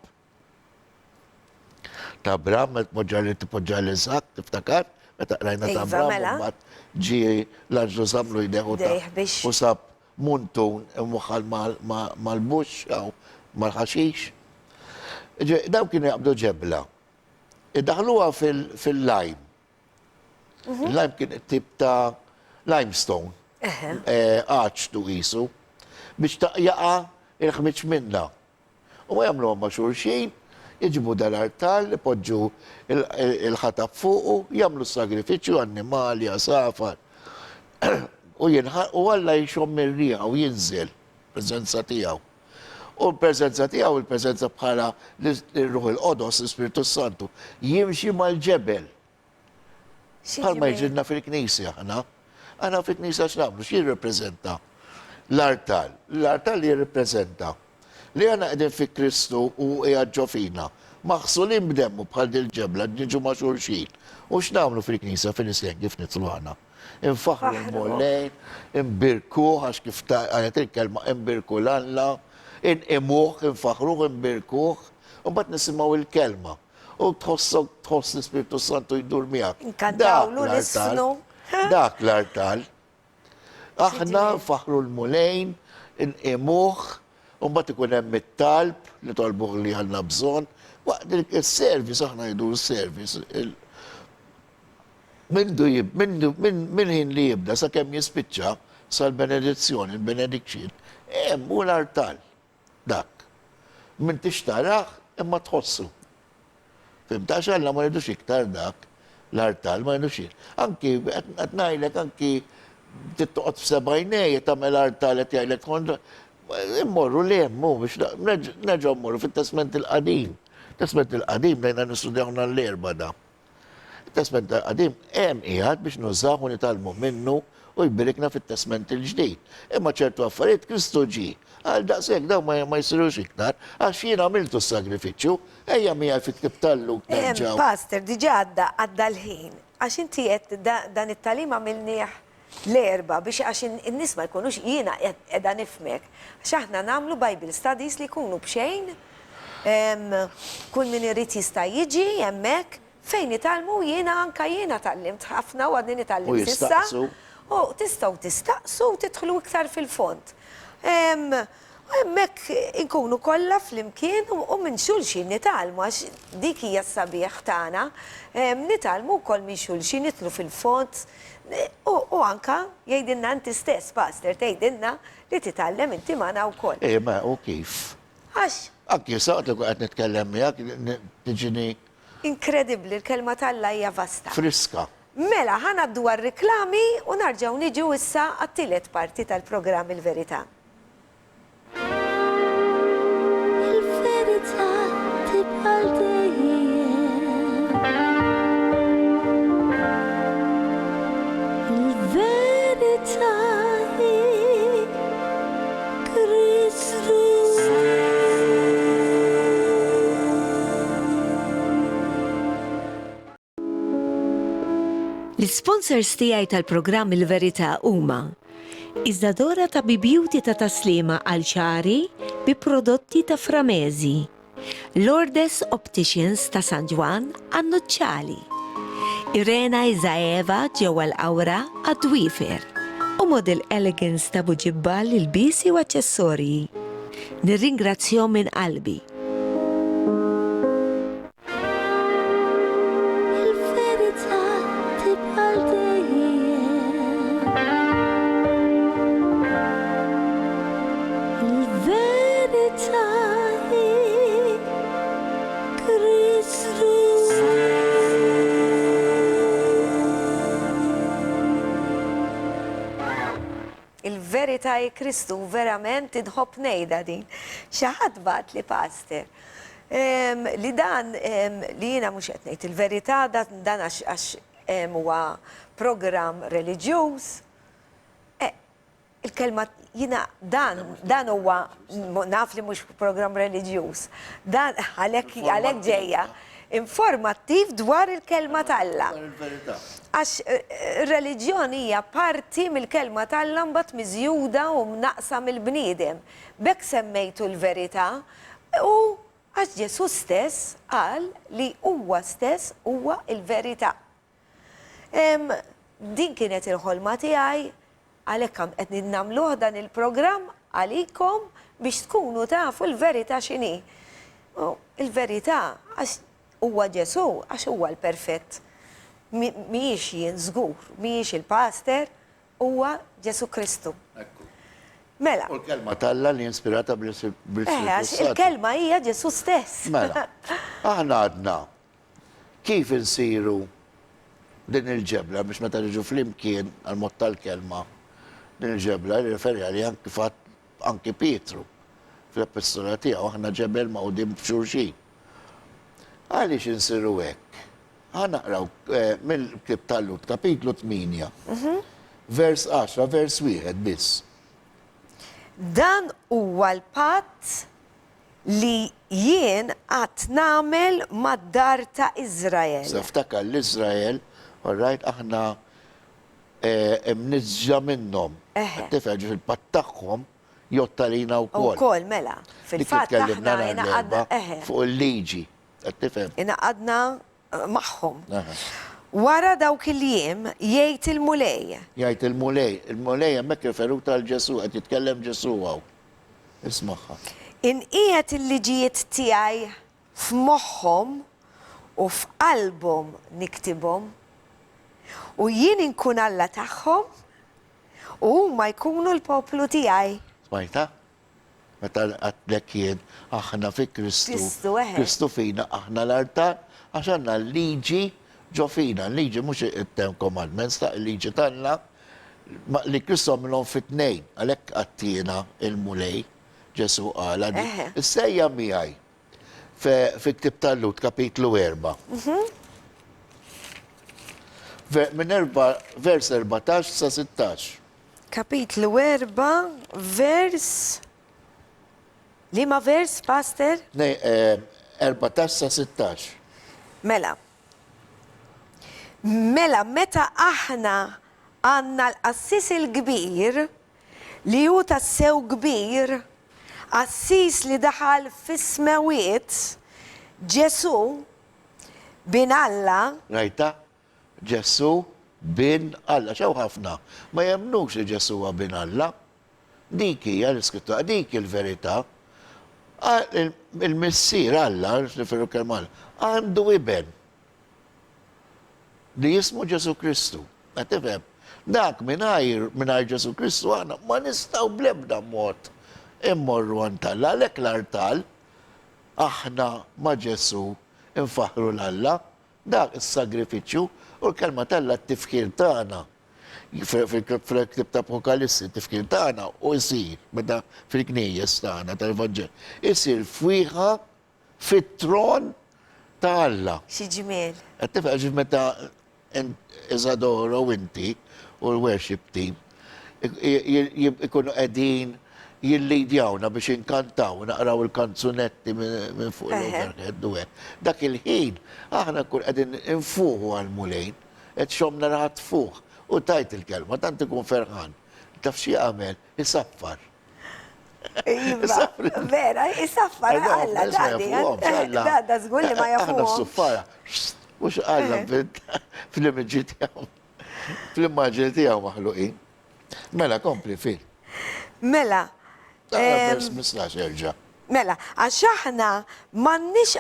Speaker 2: Ta' Abram, moġġali t-poġġali zak, tiftakar, meta rajna ta' Abram, bat ġi l-ġlu samlu jdeħu ta' u sab muntun muħal mal-bux, għaw mal-ħaxix. Daw kienu jaqbdu ġebla. Daħluha fil-lajm. Il-lajm kien tip ta' limestone. Għax tu jisu, biex jaqa il-ħmiċ minna. U ma jamlu għamma xurxin, jġibu dal-artal, poġġu il-ħatab fuqu, jamlu sagrifiċu, annimali, asafar. U għalla jxom mir-riħa u jinżel, prezenza tijaw. U l-prezenza tijaw, il-prezenza bħala l-ruħ il-qodos, l-Spiritu Santu, jimxi mal-ġebel. Bħal ma jġidna fil-knisja, għana fil-knisja x'namlu, jirrepreżenta l-artal. L-artal jirrepreżenta li għana għedin fi Kristu u jgħadġo fina. Maħsulin b'demmu bħal dil-ġebla, nġu ma' xurxin. U x'namlu fil-knisja fil-nisjen kif nitlu għana. Infaħru l-mollejn, imbirku, għax kif għanet il-kelma imbirku l-alla, imuħ, infaħruħ, imbirkuħ, u bat nisimaw il-kelma. U tħoss l-Spiritu Santu jdur miegħek.
Speaker 1: Inkantawlu nisfnu.
Speaker 2: Dak l-artal. Aħna faħru l-mulejn, imuħ, un bat ikun hemm it-talb li tolbuħ li għandna bżonn. Waqt il-servis, aħna jdu l-servis. Min ħin li jibda, sa' kemm jispiċċa, sal-benedizzjoni, il-benediction, hemm u l-artal. Dak. Min tixtaraħ, imma tħossu. Fimtax għalla ma jidux iktar dak. L-artal ma jidux. Anki, għatnajlek, anki tittoqot f-sebajnej, tamel artal għet jgħajlek kontra. Immorru li jemmu, biex neġu mmorru fit-testament il-qadim. Testament il-qadim, lejna nistudjawna l-erba da. Il-testament il-qadim, hemm iħad biex nużaw nitalmu minnu u jbirikna fit-testament il-ġdid. Imma ċertu affarijiet Kristu ġi, Għal daqseg, daw ma jisirux iktar, għax jien għamiltu s-sagrifiċċju, ejja mija fiktib tal-luk nerġaw.
Speaker 1: Pastor, diġa għadda l-ħin. Għax inti qed dan it-talim għamilnieh l-erba biex għax in-nies ma jkunux jiena qiegħda nifmek. Għax aħna nagħmlu Bible studies li jkunu bxejn, kull min irid jista' jiġi hemmhekk fejn nitalmu jiena anka jiena tallimt ħafna u għadni nitallim sissa. U tistgħu tistaqsu u tidħlu iktar fil-fond. Hemmhekk inkunu kollha flimkien u minn xulxin nitalmu għax dik hija s-sabiħ tagħna. Nitalmu wkoll minn xulxin nitlu fil-fond u anka jgħidilna inti stess, Pastor, tgħidilna li titgħallem inti magħna wkoll.
Speaker 2: Ma u kif?
Speaker 1: Għax?
Speaker 2: Anki saqt li qed nitkellem miegħek tiġini
Speaker 1: inkredibbli l-kelma tal-Alla hija vasta.
Speaker 2: friska.
Speaker 1: Mela, ħanaddu għal-reklami u narġaw niġu issa għat-tielet parti tal-programm Il-Verità.
Speaker 3: Il-verità tibqa' dejjem. Il-verità hi Kristu.
Speaker 1: L-sponsors tiegħi tal-programm Il-Verità huma Iżdadora ta' Beauty ta' taslima għal ċari bi prodotti ta' Framezi, Lourdes Opticians ta' San Juan għannuċċali, Irena Izaeva ġewwa l-Awra għad-Dwifer u Model Elegance ta' Buġibbal il-bisi u aċċessorji. Nirringrazzjahom minn qalbi.
Speaker 3: Il-verità tibqa' dejjem. Il-verità hi Kristu.
Speaker 1: Il-verità hi Kristu verament idħobb ngħidha din. Xi ħadd bat li Pastor. Li dan li jiena mhux qed ngħid il-verità dan għax huwa programm reliġjuż. Il-kelma jiena dan huwa naf li mhux programm reliġjuż. Dan għalhekk ġejja informattiv dwar il-kelma tal-Alla. Għax reliġjoni hija parti mill-kelma tal-Alla mbagħad miżjuda u mnaqsa mill-bniedem. B'hekk semmejtu l-verità u għax Ġesu stess qal li huwa stess huwa l-verità. Din kienet il-ħolma tiegħi għalhekk qed nagħmluh dan il-programm għalikom biex tkunu tafu l-verità x'inhi. Il-verità għax huwa Ġesu għax huwa l-perfett. Mhijiex jien żgur, mhijiex il-Pastor, huwa Ġesu Kristu. Mela.
Speaker 2: U l-kelma tal-Alla li inspirata bil-Spiritu
Speaker 1: Għax il-kelma hija Ġesu stess.
Speaker 2: Mela, aħna għadna kif insiru din il-ġebla biex meta niġu flimkien għal-mod tal-kelma din il-ġebla li referi għalli anki Pietru fl-epistola tiegħu aħna ġebel maqudin b'xulxin. Għaliex insiru hekk? Naqraw mill-Klib tal-Lut, kapitlu 8, vers 10, vers 1 biss.
Speaker 1: Dan huwa l-patt li jien qatt nagħmel mad-dar ta' Iżrael.
Speaker 2: Saftakar l-Izrael, rajt aħna mniżġa minnhom. Tifeġ fil-patt tagħhom jottalina wkoll.
Speaker 1: Ukoll mela. Fil-fatt aħna
Speaker 2: inaqadna fuq il-liġi. Tifhem.
Speaker 1: Inaqadna magħhom. Wara dawk il-jiem jgħid il-mulej.
Speaker 2: Jgħid il-mulej. Il-mulej hemmhekk referuta għal Ġesu qed jitkellem Ġesu għaw. Ismaħħa.
Speaker 1: Inqiegħed il-liġijiet tiegħi f'moħħhom u f'qalbhom niktibhom u jien inkun Alla tagħhom u huma jkunu l-poplu tiegħi.
Speaker 2: Smajta? Meta għatlek jien aħna fi Kristu. Kristu fina aħna l-artar għax għandna l-liġi ġo fina. L-liġi mhux it-Ten Commandments ta' l-liġi tagħna li Kristu għamilhom fit-tnejn għalhekk għattina il-mulej Ġesu qala di. Issejja miegħi fi Ktib tal-Lut kapitlu 4. Minn vers 14 sa 16.
Speaker 1: Kapitlu 4, vers Li ma vers, Pastor?
Speaker 2: 14 sa 16.
Speaker 1: Mela. Mela, meta aħna għanna l-assis il-kbir, li ju tassew kbir, assis li daħal fis-smawiet, Ġesu bin Alla,
Speaker 2: Rajta? Ġesu bin Alla. Xew ħafna. Ma jemnux li Ġesu huwa bin Alla. Dik hija l-iskrittura, dik il-verità. Il-missier Alla, niferu kelmal, għandu iben li jismu Ġesu Kristu. Għatifem, dak minnajr Ġesu Kristu għana ma nistaw blebda mod immorru għantalla, lek l-artal, aħna ma Ġesu infaħru l-Alla, dak il-sagrifiċu u l-kelma talla t-tifkir tagħna. Fil-ktib ta' Apokalissi, t-tifkir tagħna u jisir, meta fil-knejjes tagħna tal-Evangel, jisir fwiħa fit-tron ta' Alla.
Speaker 1: xieġmel.
Speaker 2: Għattifaq meta Isadora u inti u l-worship team ikunu għedin jillidjawna biex inkantaw, naqraw il-kanzunetti minn fuq l-overhead u għed. Dak il-ħin, aħna kun għedin infuħu għal-mulejn, għed xomna raħat fuq u tajt il-kelma, tant ikun ferħan. Taf xie għamel, jisaffar.
Speaker 1: Vera, jisaffar Alla, da zgull li ma
Speaker 2: Aħna
Speaker 1: jafuhom.
Speaker 2: s-suffara, mux Alla fil-imġi tijaw, fil-immaġi tijaw maħluqin. Mela, kompli fil.
Speaker 1: Mela,
Speaker 2: Vers 15 erġa.
Speaker 1: Mela, għax aħna m'għandniex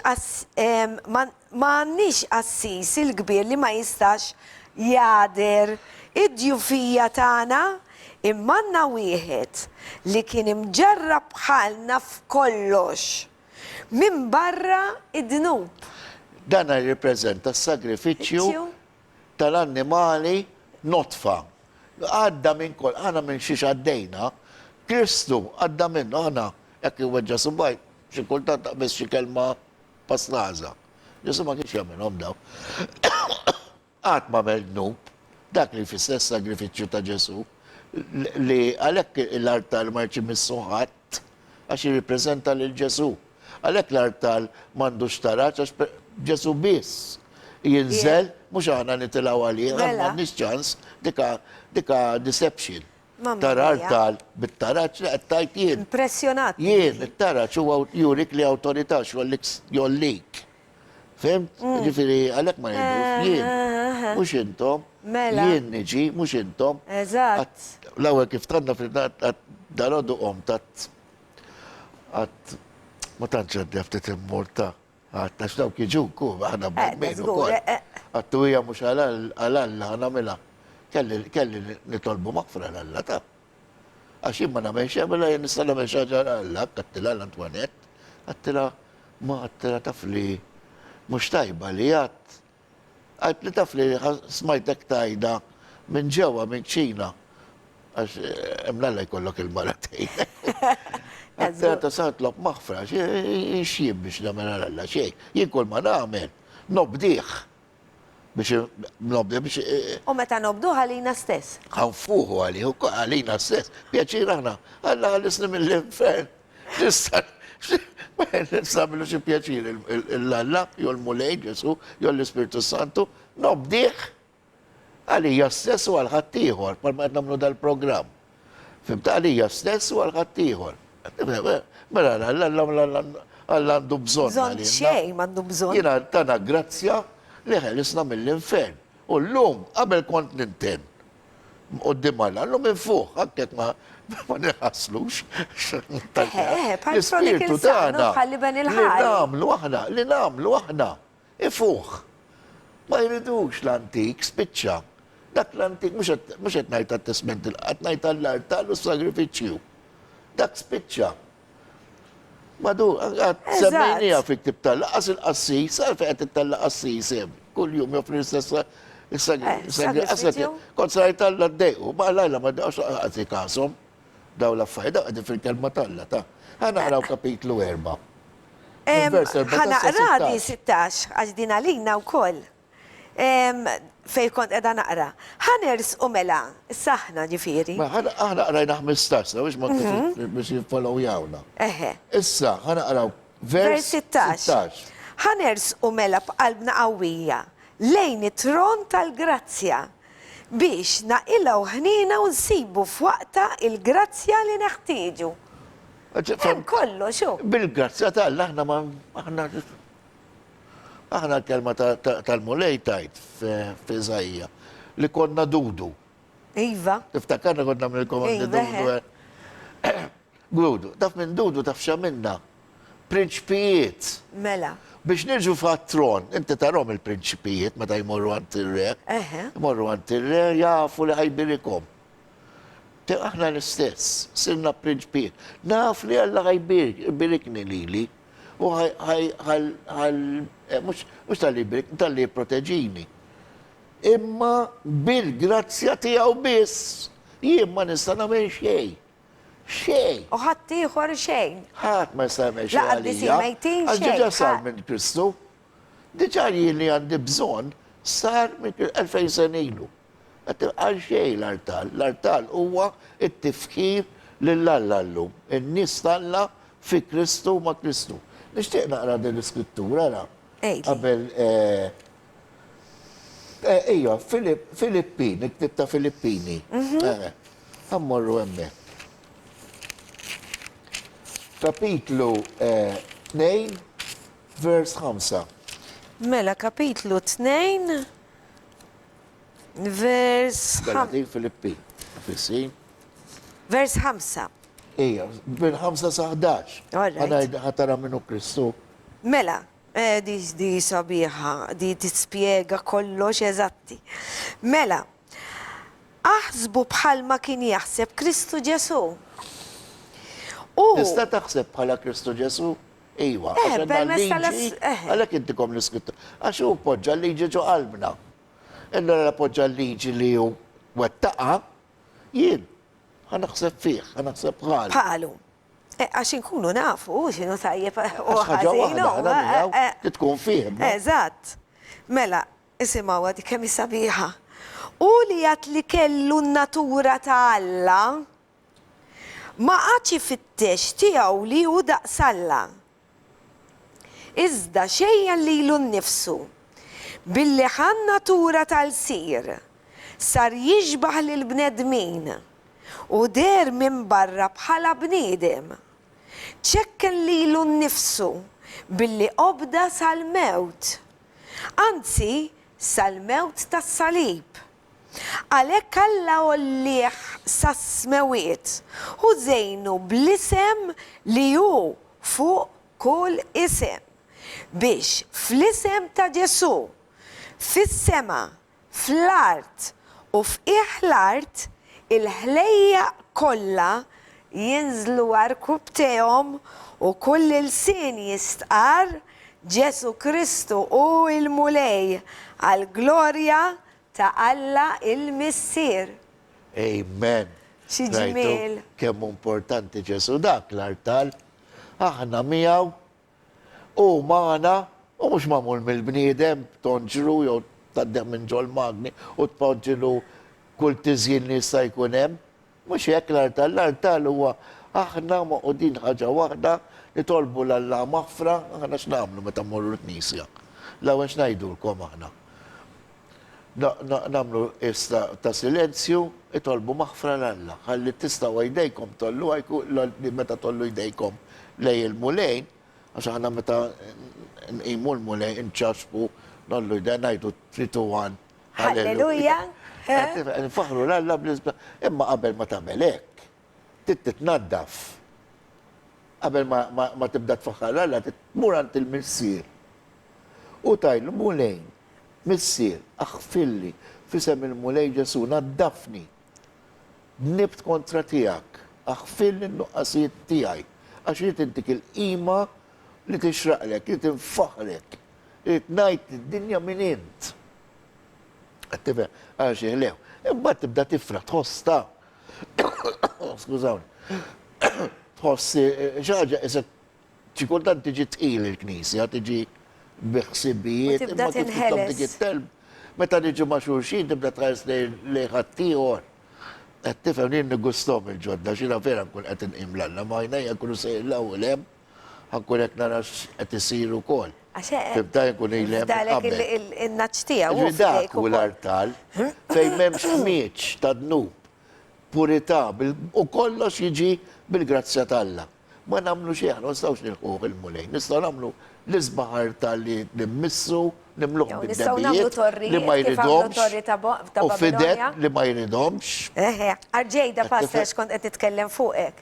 Speaker 1: assis il-kbir li ma jistax jader id-djufija tagħna immanna wieħed li kien imġarrab bħalna f'kollox minn barra id-dnub.
Speaker 2: Dan jirrepreżenta s-sagrifiċju tal-annimali notfa. Għadda minn kol, għana minn xiex għaddejna, Kristu għadda minn, għana, jekk jweġġa subaj, xie kultant taqbis xie kelma paslaza. Ġesu ma kienx jagħmilhom daw. Għat ma mel-dnub, dak li fis-stess sagrifiċċju ta' Ġesu, li għalhekk l-artal ma jċi missuħat, għax jirripreżenta lil Ġesu. Għalhekk l-artal m'għandux taraġġ għax Ġesu biss jinżel, mhux aħna nitilgħu għalih, m'għandniex ċans dika deception. Tar-artal bit-taraġġ li qed tajt jien.
Speaker 1: Impressjonat.
Speaker 2: Jien, it-taraġġ huwa jurik li awtorità jollik. Fimt? Ġifiri, għalek ma jibdux, jien, mux intom, jien niġi, mux intom.
Speaker 1: Eżatt.
Speaker 2: L-għawel kif tanna fil-dat, dal-għoddu tat, ma tanċaddi għaftet immurta, għattax daw kieġu ku, għana bħadmin u kol. Għattu hija mux għal-alla, għana mela, kelli nitolbu maqfra l-alla ta' għaxin ma namiex, għamela jen nistalla meċaġa l-alla, għattila l-Antwanet, għattila, ma għattila tafli, mux tajba li għat li taf li smajtek tajda minn ġewa, minn ċina. Għax emnalla jkollok il-maratejn. Għatta saħtlok maħfra, xie biex namena l-alla, xie. Jien kol ma namen, nobdiħ. Biex nobdiħ biex.
Speaker 3: U meta nobduħ għalina stess.
Speaker 2: Għanfuħu għalina stess. Pjaċir għana, għalla għalisni mill-infern. Nistamilu xie pjaċir l-Alla, jol mulej, Ġesu, jol l-Ispiritu Santu, nobdiħ għalija stess u għal-ħattijħor, palma għed namlu dal-program. Fimta għalija stess u għal-ħattijħor. Mela l-Alla għandu bżon.
Speaker 3: Bżon xej, mandu bżon.
Speaker 2: Jina tana grazzja li ħelisna mill-infern. U l-lum, qabel kont ninten. U d-dimalla, l-lum infuħ, għakket ma neħaslux. L-Ispiritu tagħna li namlu aħna, ifuħ. Ma jridux l-antik, spiċċa. Dak l-antik, mux qed ngħid tat-testament, qed ngħid tal-artal u s-sagrifiċċju. Dak spiċċa. Madu, semmejnija fi ktib tal-laqas il-qassis, għalfej qed tal-qassis kull jum joffri s-sagrifiċċju. Kont sajt tal-laddejqu, ma għallajla ma daqx għazi kasom. Daw l-affajda għaddi fil-kelma talla ta' ħanaqraw kapitlu 4.
Speaker 1: ħanaqra di 16, għax din għalina u koll. Fej kont edha naqra. Ħaners u mela, saħna ġifiri.
Speaker 2: Ma aħna qrajna 15, biex ma biex jiffollow jawna.
Speaker 1: Eħe.
Speaker 2: Issa, ħana qraw
Speaker 1: Vers 16. Ħaners u mela b'qalbna qawwija lejn it-tron tal-grazzja biex naqilaw ħnina u nsibu f'waqta il-grazzja li neħtieġu. Hemm kollu, xu.
Speaker 2: Bil-grazzja tal aħna ma aħna l-kelma tal-mulej tajt f'Iżajja li konna dudu.
Speaker 1: Iva.
Speaker 2: Tiftakarna konna minn il-komandi
Speaker 1: Iva,
Speaker 2: dudu. Dudu, taf minn dudu taf xaminna. Prinċpijiet.
Speaker 1: Mela.
Speaker 2: Biex nirġu tron, inti tarom il-prinċipijiet meta jmorru għant il-re. Jmorru għant il-re, jafu li ħajbirikom. Aħna l-istess, sirna prinċipijiet. Naf li Alla ħajbirikni li. U mux tal-li birik, tal-li proteġini. Imma bil-grazzja tijaw biss, jien ma nista' nagħmel xejn. Xejn.
Speaker 1: U ħaddieħor xejn.
Speaker 2: Ħadd ma jista' jagħmel xejn.
Speaker 1: Laqgħa disir mejtin xejn.
Speaker 2: Diġà sar minn Kristu. Diġà jien li għandi bżonn sar minn 2000 sena ilu. Għal xejn l-artal. L-artal huwa it-tifkir lill-Alla llum. In-nies talla fi Kristu ma' Kristu. Nixtieq naqra din l-iskrittura ra. Qabel ejja, Filippini, ktibta Filippini. Ammorru hemmhekk. Kapitlu 2, vers 5.
Speaker 1: Mela, kapitlu 2, vers
Speaker 2: Galatin Filippi. Fissin.
Speaker 1: vers 5.
Speaker 2: Ija, bin 5 sa 11.
Speaker 1: Alright.
Speaker 2: Ħatara minnu Kristu.
Speaker 1: Mela, di sabiħa, di tispiega kollox eżatti. Mela, aħsbu bħalma kien jaħseb Kristu Ġesu.
Speaker 2: Tista taħseb bħala Kristu Ġesu? Iwa, għalek intikom l-iskrittu. Għax u poġġa l-liġi ġo qalbna. Illa poġġa l-liġi li ju wettaqa, jien, ħanaħseb fih, ħanaħseb bħal.
Speaker 1: Bħalu. Għax inkunu nafu, xinu tajjeb u
Speaker 2: ħaġa waħda,
Speaker 1: ħazinu.
Speaker 2: titkun fih.
Speaker 1: Eżatt. Mela, isimaw għadi kemm sabiħa. U li għat li kellu n-natura ta' Alla, ma għax fittex tiegħu li hu daqsalla. Iżda xejjan li l-nifsu, billi ħan natura tal-sir, sar jiġbaħ lil-bnedmin u der minn barra bħala bniedem. ċekken li l-nifsu billi obda sal-mewt, anzi sal-mewt tas-salib. Għalek Alla olliħ sas-smewiet u zejnu bl-isem li hu fuq kull isem biex fl-isem ta' Ġesu fis-sema, fl-art u f'ih l-art il-ħlejja kollha jinżlu għarkub tehom u kull il-sin jistqar Ġesu Kristu u il-mulej għal-glorja ta' Alla il-Missier.
Speaker 2: Amen.
Speaker 1: Xi ġmiel.
Speaker 2: Kemm importanti Ġesu dak l-artal, aħna miegħu u magħna u mhux magħmul mill-bniedem tonġru jew taddem minn ġol magni u tpoġġilu kull tiżjien li jista' jkun hemm. Mhux hekk l-artal huwa aħna maqudin ħaġa waħda nitolbu l-Alla maħfra, aħna x'nagħmlu meta mmorru l-Knisja. L-ewwel x'ngħidulkom aħna. Namlu ta' silenzju, itolbu maħfra l-Alla. Ħalli tistgħu jdejkom tollu li meta tollu jdejkom lej il-mulejn, għax aħna meta nqimu l-mulejn inċaxbu nollu jdej ngħidu 3-2-1.
Speaker 1: Halleluja.
Speaker 2: Nfaħru l-Alla bl-isba. Imma qabel ma tagħmel hekk, titnaddaf. Qabel ma tibda tfaħħar l-Alla, tmur għand il-missier. U tajlu mulejn. Missier, aħfilli, fisem il-mulej Ġesu, naddafni. Nibt kontra tijak, aħfilli n-nuqqasijiet tijaj. Għax jrid intik il-qima li tixraqlek, li tinfaħrek, li tnajt id-dinja minn int. Għattife, għax jihlew. Imma tibda tifra, tħosta. Skużawni. Tħossi, xaġa, ċikultant tiġi tqil il-knisja, tiġi biħsibijiet,
Speaker 1: tibda tinħeles.
Speaker 2: Meta niġu ma' xulxin, tibda tħares li ħaddieħor. Qed tifhem jien nigustom il-ġodda, xina vera nkun qed inqimlalla, ma jnejja nkunu sejlaw il-hemm, ħankun qed nara qed isir ukoll. Tibda nkun il-hemm
Speaker 1: Dalek
Speaker 2: qabel.
Speaker 1: il-naċ tiegħu.
Speaker 2: Ġi dak u l-artal, fejn m'hemmx ħmieġ ta' dnub, purità, u kollox jiġi bil-grazzja tal-Alla. Ma nagħmlu xi aħna, ma nistgħux nilħuh il-mulej, nistgħu nagħmlu l-isbaħ artal li nimmissu, nimluħ
Speaker 1: Nistgħu nagħmlu
Speaker 2: bid-debijiet li ma
Speaker 1: torri torri
Speaker 2: jridhomx,
Speaker 1: ta'
Speaker 2: u fidet li ma jridhomx.
Speaker 1: Arġejda pastor kont qed titkellem fuqek.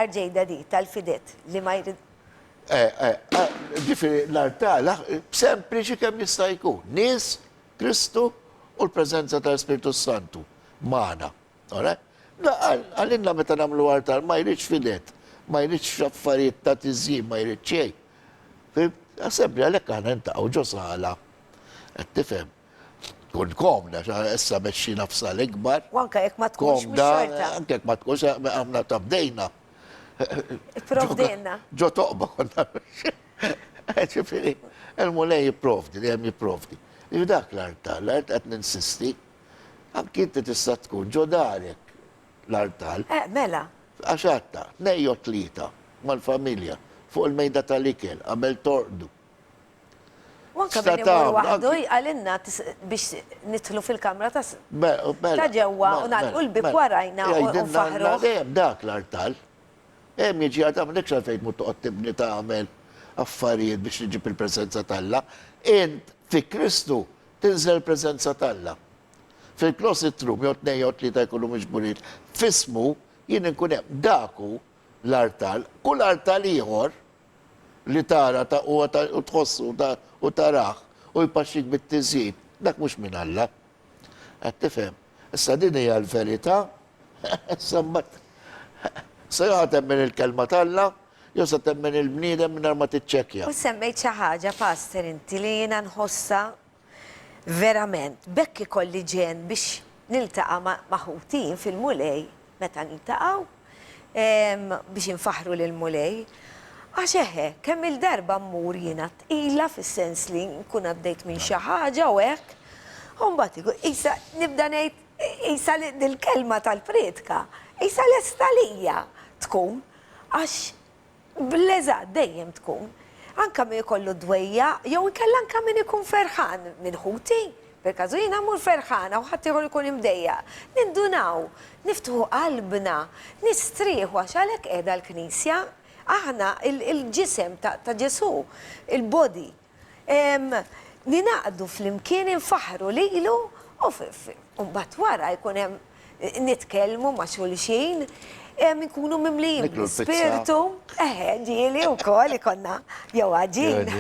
Speaker 1: Arġejda di tal-fidet li ma jrid.
Speaker 2: Ġifiri l-artal, sempliċi kemm jista' jkun. Nies, Kristu u l-preżenza tal-Spiritu Santu magħna. Għalinna meta nagħmlu artal ma jridx fidet, ma jridx affarijiet ta' tiżjien, ma jridx xejn. Sempli għalhekk aħna ntaqgħu ġo sala. Qed tifhem. Kun komda, issa meċċi nafsa l-ikbar.
Speaker 1: U anke jekk ma tkunx
Speaker 2: Komda,
Speaker 1: mix-xorta.
Speaker 2: anke jekk ma tkunx għamna tabdejna.
Speaker 1: Provdejna.
Speaker 2: Ġo toqba konna. Ġifiri, il-mulej jipprovdi, li hemm jipprovdi. Li dak l-artal, l-art qed ninsisti, anki inti tista' tkun ġo darek l-artal,
Speaker 1: Mela.
Speaker 2: għaxatta, nejjo tlita mal-familja, fuq il-mejda tal-ikel, qabel torqdu.
Speaker 1: U anke min imur waħdu għalinna biex nidħlu fil-kamra ta' ġewwa u nagħlqu l-bib warajna u nfaħru.
Speaker 2: Dejjem dak l-artal. Hemm jiġi għadha m'għandekx għalfejn mu toqgħod tibni tagħmel affarijiet biex niġib il-preżenza tal-Alla. Int fi Kristu tinżel il-preżenza tal-Alla. Fil-closet room, jew tnejn jew tlieta jkunu miġburin, fismu jien inkun hemm daku l-artal, kull artal ieħor li tara u tħossu u taraħ u jpaxxik bit-tiżjid, dak mhux minn Alla. Qed tifhem. Issa din hija l-verità, issa mbagħad sa jew temmen il-kelma tal-Alla, jew sa temmen il-bniedem mingħajr ma tiċċekkja.
Speaker 1: U semmejt xi ħaġa pastor inti li jiena nħossa verament bekk ikolli ġen biex niltaqa' maħutin fil-mulej meta niltaqgħu biex infaħru lil-mulej. Għax kemm il-darba mmur jiena tqila fis-sens li nkun għaddejt minn xi ħaġa u hekk. U mbagħad isa nibda ngħid isa il-kelma tal-pretka, isa l-estalija tkun għax bl-eżad dejjem tkun. Anka min ikollu dwejja, jew inkella anka min ikun ferħan minn ħuti. Per kazu jiena mmur ferħana u ħadd ieħor ikun imdejja. Nindunaw, niftuħu qalbna, nistrieħu għax għalhekk qiegħda l-Knisja. Aħna il-ġisem ta' Ġesu, il-body. Ninaqdu fl-imkien infaħru lilu u mbagħad wara jkun hemm nitkellmu ma' xulxin, nkunu mimlijin spiritu. Ġieli wkoll ikonna jew ġin.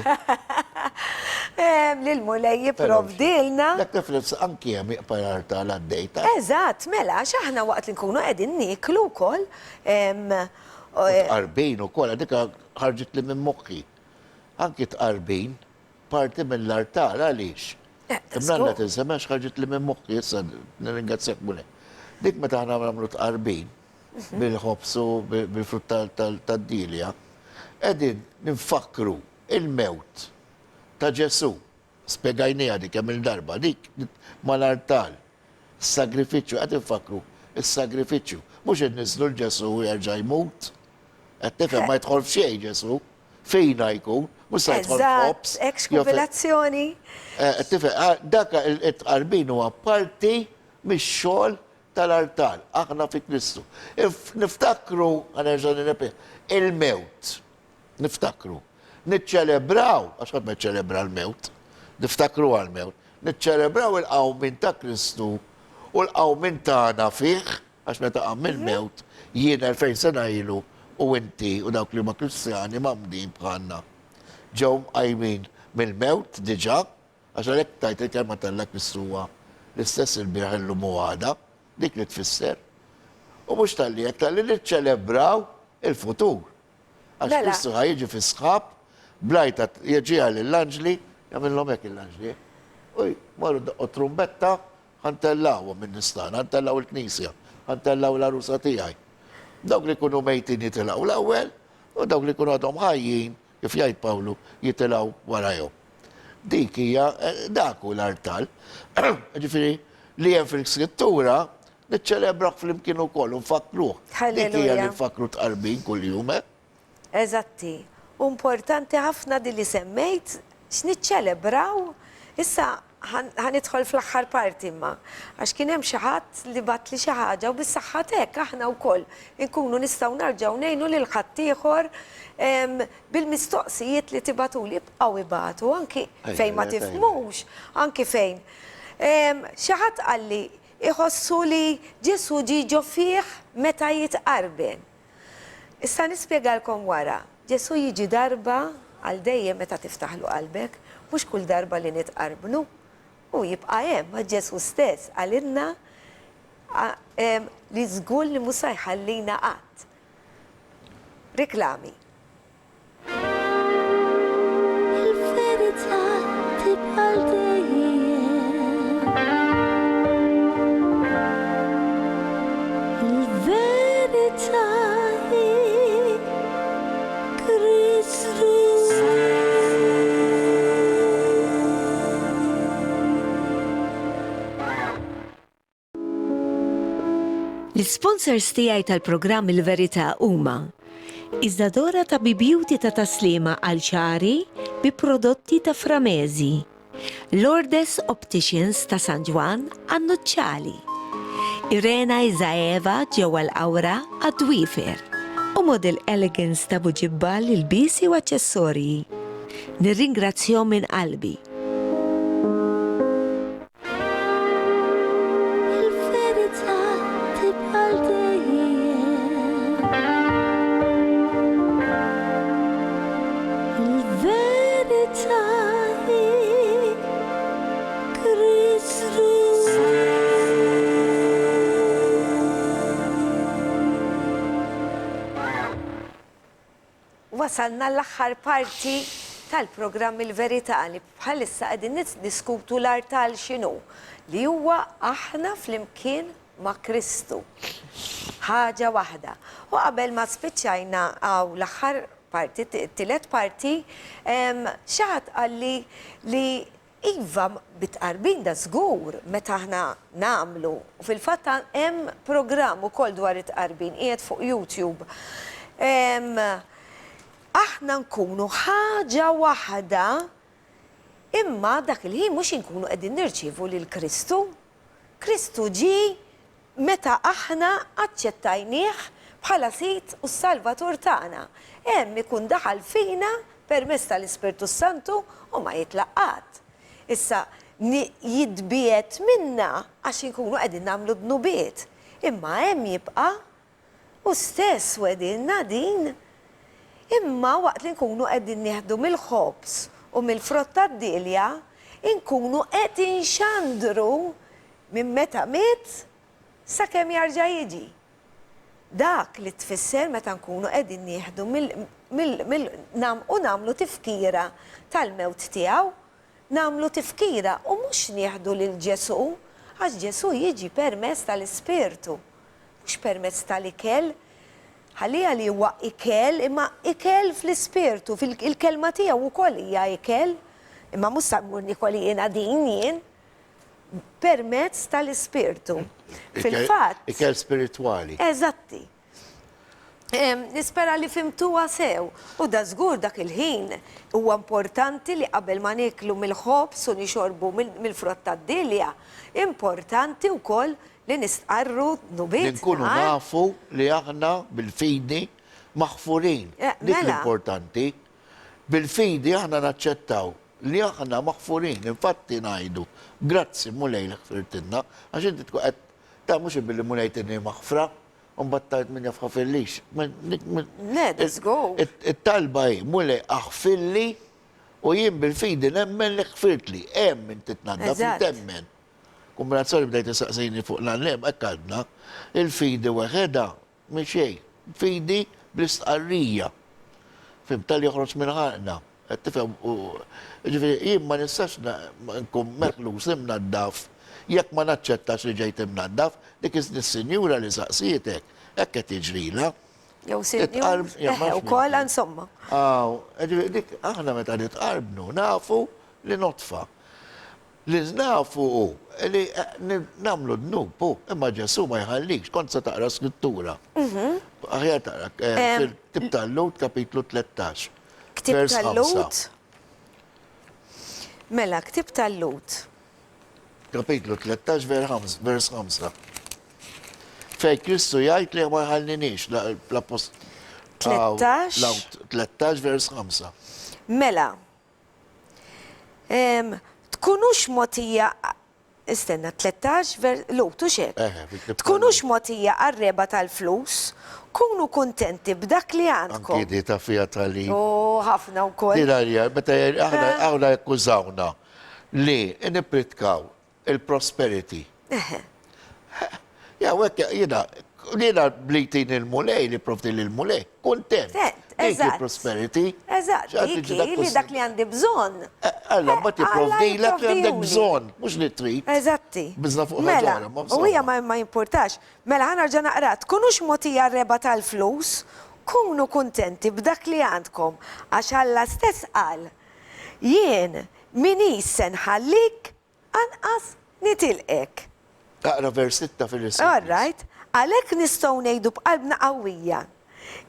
Speaker 1: Lil-mulej jipprovdilna.
Speaker 2: Dak tiflifs anki hemm iqpar artal għaddejta.
Speaker 1: Eżatt, mela, x'aħna waqt li nkunu qegħdin niklu wkoll.
Speaker 2: Tqarbin ukoll, għadika ħarġet li minn moħħi. Anki tqarbin parti mill-artal għaliex. Imnanna tinsemmax ħarġet li minn moħħi, issa nirringrazzjak mulej. Dik meta ħana nagħmlu tqarbin bil-ħobsu, bil-frut tad-dilja, qegħdin ninfakru il-mewt ta' Ġesu. Spjegajnija dik hemm il-darba, dik mal-artal. Is-sagrifiċċju qed infakru is-sagrifiċċju. Mhux inniżlu l-Ġesu u jerġa' jmut. Qed tifhem ma jidħol f'xejn Ġesu, fejn jkun, mhux se jidħol f'ħobs.
Speaker 1: Ekskubilazzjoni.
Speaker 2: Tifhem, dak it-tqarbin huwa parti mix-xogħol tal-artal, aħna fi Kristu. Niftakru, għanerġa nirrepi, il-mewt. Niftakru. Niċċelebraw, għax għad meċċelebra l-mewt, niftakru għal-mewt, niċċelebraw il-qawmin ta' Kristu u l-qawmin tagħna fih, għax meta għam il-mewt, jien 2000 sena ilu u inti u dawk li ma Kristjani mamdin bħanna. Ġew għajmin mill-mewt diġà, għax għalhekk tajt il-kelma tal-la Kristu huwa l-istess il-bieħ illum u għada, dik li tfisser. U mhux tal-li jekk tal-li niċċelebraw il-futur. Għax Kristu ħajġi fi sħab, blajta jieġi għal l-anġli, jgħamillom hekk l-anġli. Uj, marru daqqo trumbetta, ħantellaw minn nistan, ħantellaw il-knisja, ħantellaw l-arusa tiegħi. Dawk li kunu mejtin jitilgħu l-ewwel, u dawk li kunu għadhom ħajjin, kif jgħid Pawlu, jitilgħu warajhom. dik hija dak hu l-artal. Ġifieri li hemm fil-skrittura niċċelebra fl-imkien ukoll u nfakruh. Dik hija li
Speaker 1: Halleluja.
Speaker 2: nfakru tqarbin kuljum.
Speaker 1: Eżatti. Importanti ħafna di li semmejt x'niċċelebraw. Issa ħanidħol fl-aħħar parti imma. Għax kien hemm xi ħadd li bat li xi ħaġa u bis-saħħa hekk aħna wkoll inkunu nistgħu narġgħu ngħinu lil ħadd ieħor bil-mistoqsijiet li tibatuli bqgħu ibatu anki fejn ma tifhmux, anki fejn. Xi ħadd qal li iħossu li Ġesu ġiġo fih meta jitqarben. Issa nispjegalkom wara. Ġesu jiġi darba għal dejjem meta tiftaħlu qalbek, mhux kull darba li nitqarbnu. U jibqa' hemm ma' Ġesu stess għalilna li żgur li mhux se jħallina qatt. Riklami.
Speaker 4: Il-verità tibqa' dejjem. Il-verità hi Kristu.
Speaker 1: L-sponsors tiegħi tal-programm Il-Verità huma Iżdadora ta' Beauty ta' taslima għal ċari bi prodotti ta' Framezi, Lourdes Opticians ta' San Ġwan għan-Nuċċali, Irena Izaeva ġewwa l-Awra għad-Dwifer u Model Elegance ta' Buġibbal il-bisi u aċċessorji. Nirringrazzjahom minn qalbi.
Speaker 4: Il-verità tibqa' dejjem. Il-verità hi Kristu.
Speaker 1: Wasalna l-aħħar parti tal-programm Il-Verità li bħalissa qegħdin diskutu l-artal x'inhu li huwa aħna flimkien ma' Kristu. Ħaġa waħda. U qabel ma spiċċajna għaw l-aħħar parti, t-tielet parti, xi ħadd qalli li iva bitqarbin da żgur meta aħna nagħmlu. U fil-fatt hemm programm ukoll dwar it-tqarbin qiegħed fuq YouTube. Aħna nkunu ħaġa waħda imma dak il-ħin mhux inkunu qegħdin nirċievu lil Kristu. Kristu ġi meta aħna aċċettajnieh bħala Sit u s-Salvatur tagħna. Hemm ikun daħal fina permezz tal-Ispirtu Santu u ma jitlaqat. Issa jitbiet minna għax inkunu qegħdin nagħmlu dnubiet. Imma hemm jibqa' u stess wedinna din. Imma waqt li nkunu qegħdin nieħdu mill-ħobs u mill-frott tad-dilja, inkunu qed inxandru minn meta miet sakemm jarġa' jiġi. Dak li tfisser meta nkunu qegħdin nieħdu u nagħmlu tifkira tal-mewt tiegħu, nagħmlu tifkira u mhux nieħdu lil Ġesu għax Ġesu jiġi permezz tal-Ispirtu, mhux permezz tal-ikel. Ħallija li huwa ikel, imma ikel fl-ispirtu, fil-kelma tiegħu wkoll hija ikel, imma mhux sammurni kolli jiena din jien permezz tal-ispirtu. Fil-fatt.
Speaker 2: Ikel spiritwali.
Speaker 1: Eżatti. Nispera li fimtuha sew. U da żgur dak il-ħin huwa importanti li qabel ma niklu mill-ħobs u nixorbu mill-frott tad-dilja, importanti wkoll li nistqarru nubiet.
Speaker 2: Nkunu nafu li aħna bil-fidi maħfurin. Dik l-importanti. Bil-fidi aħna naċċettaw li aħna maħfurin. Infatti ngħidu, grazzi mulej l-ħfirtinna, għax inti tkun qed ta' mhux billi mulej tinni maħfra, u mbattajt minn jafħa fil-lix.
Speaker 1: Let's go.
Speaker 2: It-talba hi, mulej aħfilli u jien bil-fidi nemmen li ħfirtli. Minn titnadda fil-temmen. Kombinazzjoni bdejt saqsejni fuq l-għallem, ekkadna, il-fidi weħeda, miexej, fidi bl-istqarrija. Fim tal joħroġ minn ħaqna. Tifem, jien ma nistax nkun meħlus imnaddaf, jekk ma naċċettax li ġejt imnaddaf, dik is-sinjura li saqsietek, hekk qed jiġrila.
Speaker 1: Jew sinjur, ukoll insomma.
Speaker 2: Dik aħna meta nitqarbnu nafu li notfa. Li nafu li namlu d-nubu, imma Ġesu ma jħallikx, kont sa taqra skrittura. Aħjar taqra, fil-Ktib tal-Lut, kapitlu 13.
Speaker 1: Ktib
Speaker 2: vers
Speaker 1: tal-Lut. Mela, ktib tal-Lut.
Speaker 2: Kapitlu 13, vers 5. Fej Kristu jgħid li ma jħallinix, l-apost. 13, vers 5.
Speaker 1: Mela, tkunux motija, istenna, 13, Lut, u xek.
Speaker 2: fil-Ktib
Speaker 1: Tkunux motija għarreba tal-flus, kunu kontenti b'dak li għandkom.
Speaker 2: Anki di ta' fija tal-li.
Speaker 1: U ħafna u koll.
Speaker 2: Dilarja, meta aħna jakkużawna li nipritkaw il-prosperity. Ja, wekk, jina blitin il-mulej, li profdi il-mulej, kontent. Dik il-prosperity.
Speaker 1: Eżatt, iki li dak li għandi bżon.
Speaker 2: Alla, ma ti provdi la li għandek
Speaker 1: provdijuli.
Speaker 2: bżon, mux li trit.
Speaker 1: Eżatti.
Speaker 2: Bizna fuq
Speaker 1: Mela,
Speaker 2: ħagħara, ma
Speaker 1: u hija ma importax. Mela ħana rġa naqrat, kunux motija reba tal-flus, kunu kontenti b'dak li għandkom, għax Alla stess qal, jien minis senħallik, anqas nitilqek.
Speaker 2: Taqra vers 6 fil-isem.
Speaker 1: All right, għalek nistaw nejdu b'qalbna qawwija.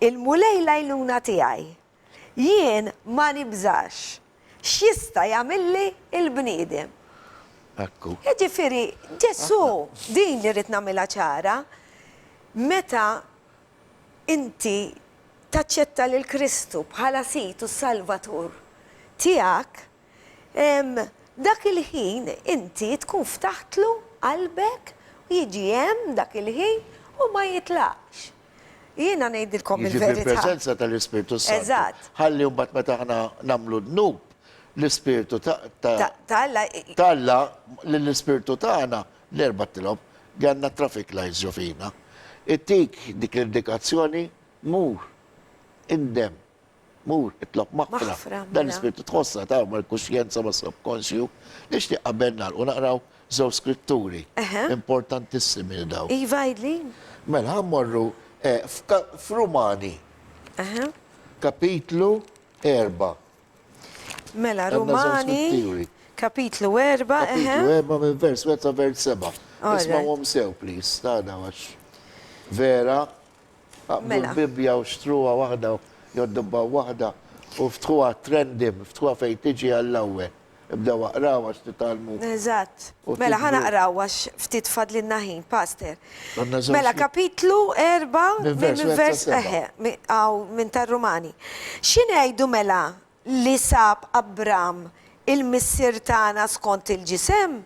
Speaker 1: Il-mulej lajluna tiegħi. Jien ma nibżax. X'jista' jagħmilli il-bniedem.
Speaker 2: Ekku.
Speaker 1: Ġifieri, Ġesu, din li rrid nagħmilha ċara, meta inti taċċetta lil Kristu bħala situ Salvatur tiegħek, dak il-ħin inti tkun ftaħtlu qalbek u jiġi hemm dak il-ħin u ma jitlaqx. Jiena ngħidilkom
Speaker 2: Jiġi
Speaker 1: il-verità.
Speaker 2: fil-prezenza tal-Ispiritu Santu.
Speaker 1: Eżatt.
Speaker 2: Ħalli mbagħad meta aħna nagħmlu d-nub, l-Ispiritu
Speaker 1: Talla,
Speaker 2: talla l-Ispiritu tagħna l-erba' tilhom għandna traffic lights ġo fina. Ittik dik l-indikazzjoni mur indem, mur itlob maħfra.
Speaker 1: Maħfra,
Speaker 2: Dan
Speaker 1: mela.
Speaker 2: l-Ispiritu tħossa ta' mal-kuxjenza ma' subconscious nixtieq qabel nagħlqu naqraw żew skritturi importantissimi daw.
Speaker 1: Iva Idlin.
Speaker 2: Mela ħammorru f'Rumani, kapitlu 4.
Speaker 1: Mela,
Speaker 2: Għandna żewġ
Speaker 1: Rumani,
Speaker 2: skritturi.
Speaker 1: kapitlu 4,
Speaker 2: Kapitlu 4 minn vers 7 vers 7.
Speaker 1: All right.
Speaker 2: Ismawhom sew, please. Tada għax. Vera, għabdu
Speaker 1: Mela.
Speaker 2: l-Bibja u xtruwa waħda, joddubba waħda, u ftruwa trendim, ftruwa fej tiġi għall-ewwel. Ibda waqraw għax titalmu.
Speaker 1: Eżatt.
Speaker 2: U
Speaker 1: Mela,
Speaker 2: tibdu-
Speaker 1: ħana qraw għax ftit fadlinna ħin, Pastor.
Speaker 2: Għandna żewġ
Speaker 1: Mela,
Speaker 2: skri-
Speaker 1: kapitlu 4
Speaker 2: Minn vers wieħed sa' seba'.
Speaker 1: minn tar-Rumani. X'ingħidu mela li sab Abram il-missier tagħna skont il-ġisem?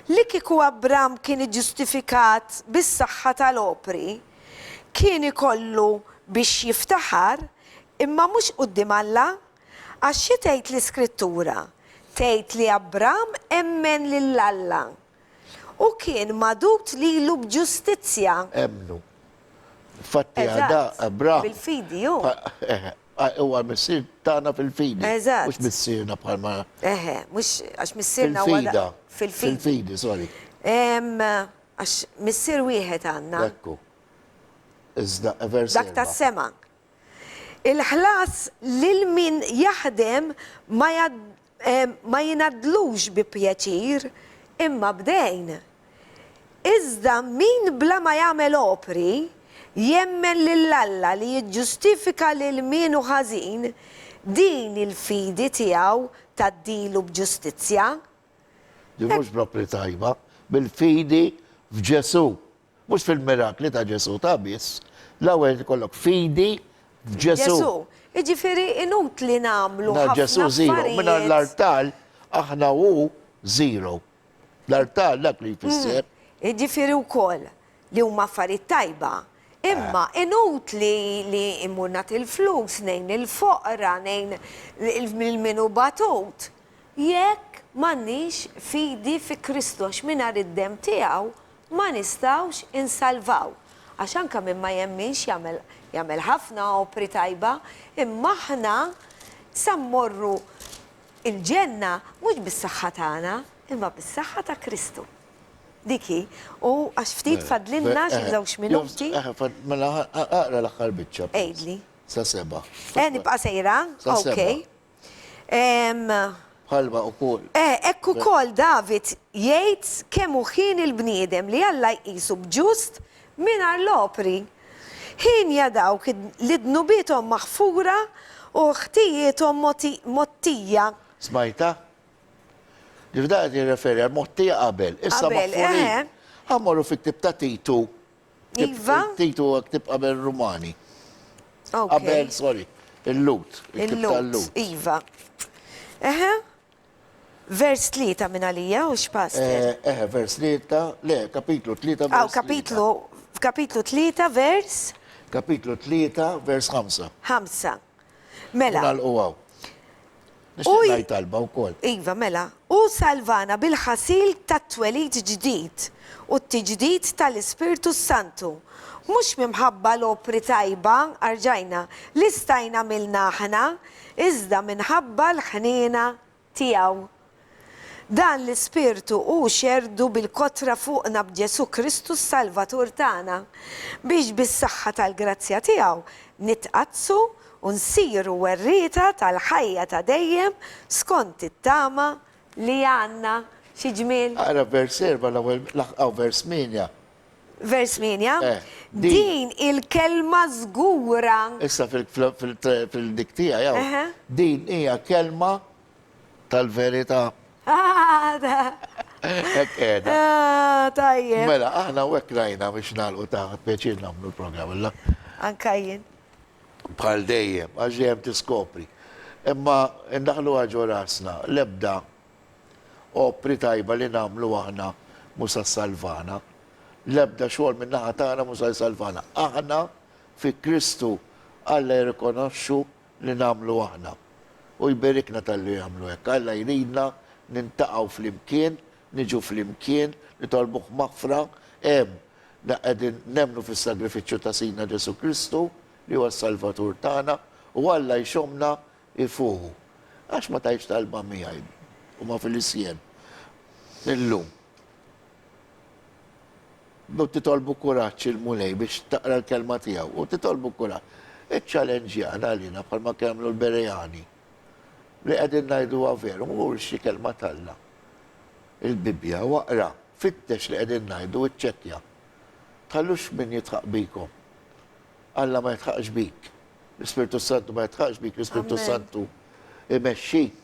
Speaker 1: Li kieku Abram kien iġġustifikat bis-saħħa tal-opri, kien ikollu biex jiftaħar, imma mhux quddiem Alla, għax xi tgħid l-Iskrittura? Tgħid li Abram emmen lil Alla. U kien madut lilu b'ġustizzja.
Speaker 2: Emnu. Fatti
Speaker 1: Eżatt.
Speaker 2: għada, Abra.
Speaker 1: Bil-fidi, ju.
Speaker 2: Huwa missir tagħna fil-fidi.
Speaker 1: Eżatt.
Speaker 2: Mhux missirna bħalma
Speaker 1: Mux għax missirna
Speaker 2: fil-fida.
Speaker 1: Fil-fidi.
Speaker 2: Fil-fidi, sorry.
Speaker 1: Għax missir wieħed għanna.
Speaker 2: Ekku. Iżda, vers
Speaker 1: Dak ta' sema. Il-ħlas lil min jaħdem ma jinadlux bi pjaċir imma bdejn. Iżda min bla ma jagħmel opri jemmen lill-Alla li jiġġustifika lil min hu ħażin din il-fidi tiegħu taddilu b'ġustizzja.
Speaker 2: Di mhux propri tajba, bil-fidi f'Ġesu. Mhux fil-mirakli ta' Ġesu ta' biss. L-ewwel kollok fidi f'Ġesu.
Speaker 1: Ġesu. Iġifieri inut li namlu
Speaker 2: Na Ġesu zero. Minna
Speaker 1: affarijiet.
Speaker 2: l-artal, aħna hu zero. L-artal dak li jfisser.
Speaker 1: Iġifieri wkoll li huma affarijiet tajba. Imma inut li immurnat il-flus, nejn il-foqra, nejn il-minu batut. Jekk m'għandniex fidi fi Kristu għax mingħajr id-dem tiegħu ma nistgħux insalvaw. Għax anke min ma jemminx jagħmel ħafna opri tajba, imma aħna sammorru il-ġenna mhux bis-saħħa tagħna, imma bis-saħħa ta' Kristu. Diki, u għax ftit fadlinna xi żewġ minuti.
Speaker 2: Mela aqra l-aħħar biċċa.
Speaker 1: Ejdli.
Speaker 2: Sa' seba.
Speaker 1: Nibqa' sejra?
Speaker 2: Sa' seba.
Speaker 1: Ok.
Speaker 2: bħalma u kol.
Speaker 1: Ekku kol David jgħid kemm hu ħin il-bniedem li Alla jqisu b'ġust mingħajr l-opri. Ħin jadawk li dnubietom maħfura u ħtijietom mottija.
Speaker 2: Smajta? Ġifda għed jirreferi għal mottija qabel. Issa
Speaker 1: Qabel,
Speaker 2: maħfurin. Għamorru fit-tib ta' Titu.
Speaker 1: Iva?
Speaker 2: Titu għaktib qabel Rumani.
Speaker 1: Ok.
Speaker 2: Qabel, sorry, il-lut.
Speaker 1: Il-lut, Iva. Eħe? Vers 3 minn għalija u x'pastor?
Speaker 2: Vers 3, le, kapitlu 3, vers
Speaker 1: Aw, kapitlu 3, vers
Speaker 2: Kapitlu 3, vers 5.
Speaker 1: 5. Mela.
Speaker 2: Unal u għaw.
Speaker 1: Uj.
Speaker 2: Nixtieq talba u kol.
Speaker 1: Iva, mela. U salvana bil-ħasil tat-twelid ġdid u t-ġdid tal-Ispirtu Santu. Mux mimħabba l-opri tajba, arġajna, li stajna milnaħna, iżda minħabba l-ħnina tijaw. Dan l-Ispirtu u xerdu bil-kotra fuqna b'Ġesu Kristus Salvatur tagħna biex bis-saħħa tal-grazzja tiegħu nitqazzu u nsiru werrieta tal-ħajja ta' dejjem skont it-tama li għandna xi ġmiel.
Speaker 2: Għara vers 4, l-ewwel vers 8.
Speaker 1: Vers 8.
Speaker 2: din.
Speaker 1: Din il-kelma żgura.
Speaker 2: Issa fil-diktija, jaw.
Speaker 1: Eħe.
Speaker 2: Din hija kelma tal-verità. Ek edha.
Speaker 1: Tajjeb.
Speaker 2: Mela, aħna u rajna biex nalqu taħt peċin namlu l-programm.
Speaker 1: Anka jien.
Speaker 2: Bħal dejjem, għax tiskopri. Imma ndaħlu għagġu rasna, lebda opri tajba li namlu aħna musa salvana. Lebda xogħol minn naħa tagħna musa salvana. Aħna fi Kristu Alla jirrikonoxxu li namlu aħna. U jberikna tal-li jagħmlu hekk. Alla jridna nintaqgħu fl-imkien, niġu fl-imkien, nitolbuh maħfra, qegħdin nemnu fis-sagrifiċċju ta' Sina Ġesu Kristu li huwa s-Salvatur tagħna u Alla jxomna ifuhu. Għax ma tajx talba miegħi u ma fil-isjen. Illum. U titolbu kuraġġ il-mulej biex taqra l-kelma tiegħu u titolbu kuraġġ. Iċ-challenge jagħna għalina bħalma kemmlu l-Berejani li qegħdin ngħiduha veru, mhux xi kelma talla. Il-Bibja waqra, fittex li qegħdin ngħidu iċċekkja. Tħallux min jitħaq bikom. Alla ma jitħaqx bik. L-Ispirtu Santu ma jitħaqx bik, l-Ispirtu Santu imexxik.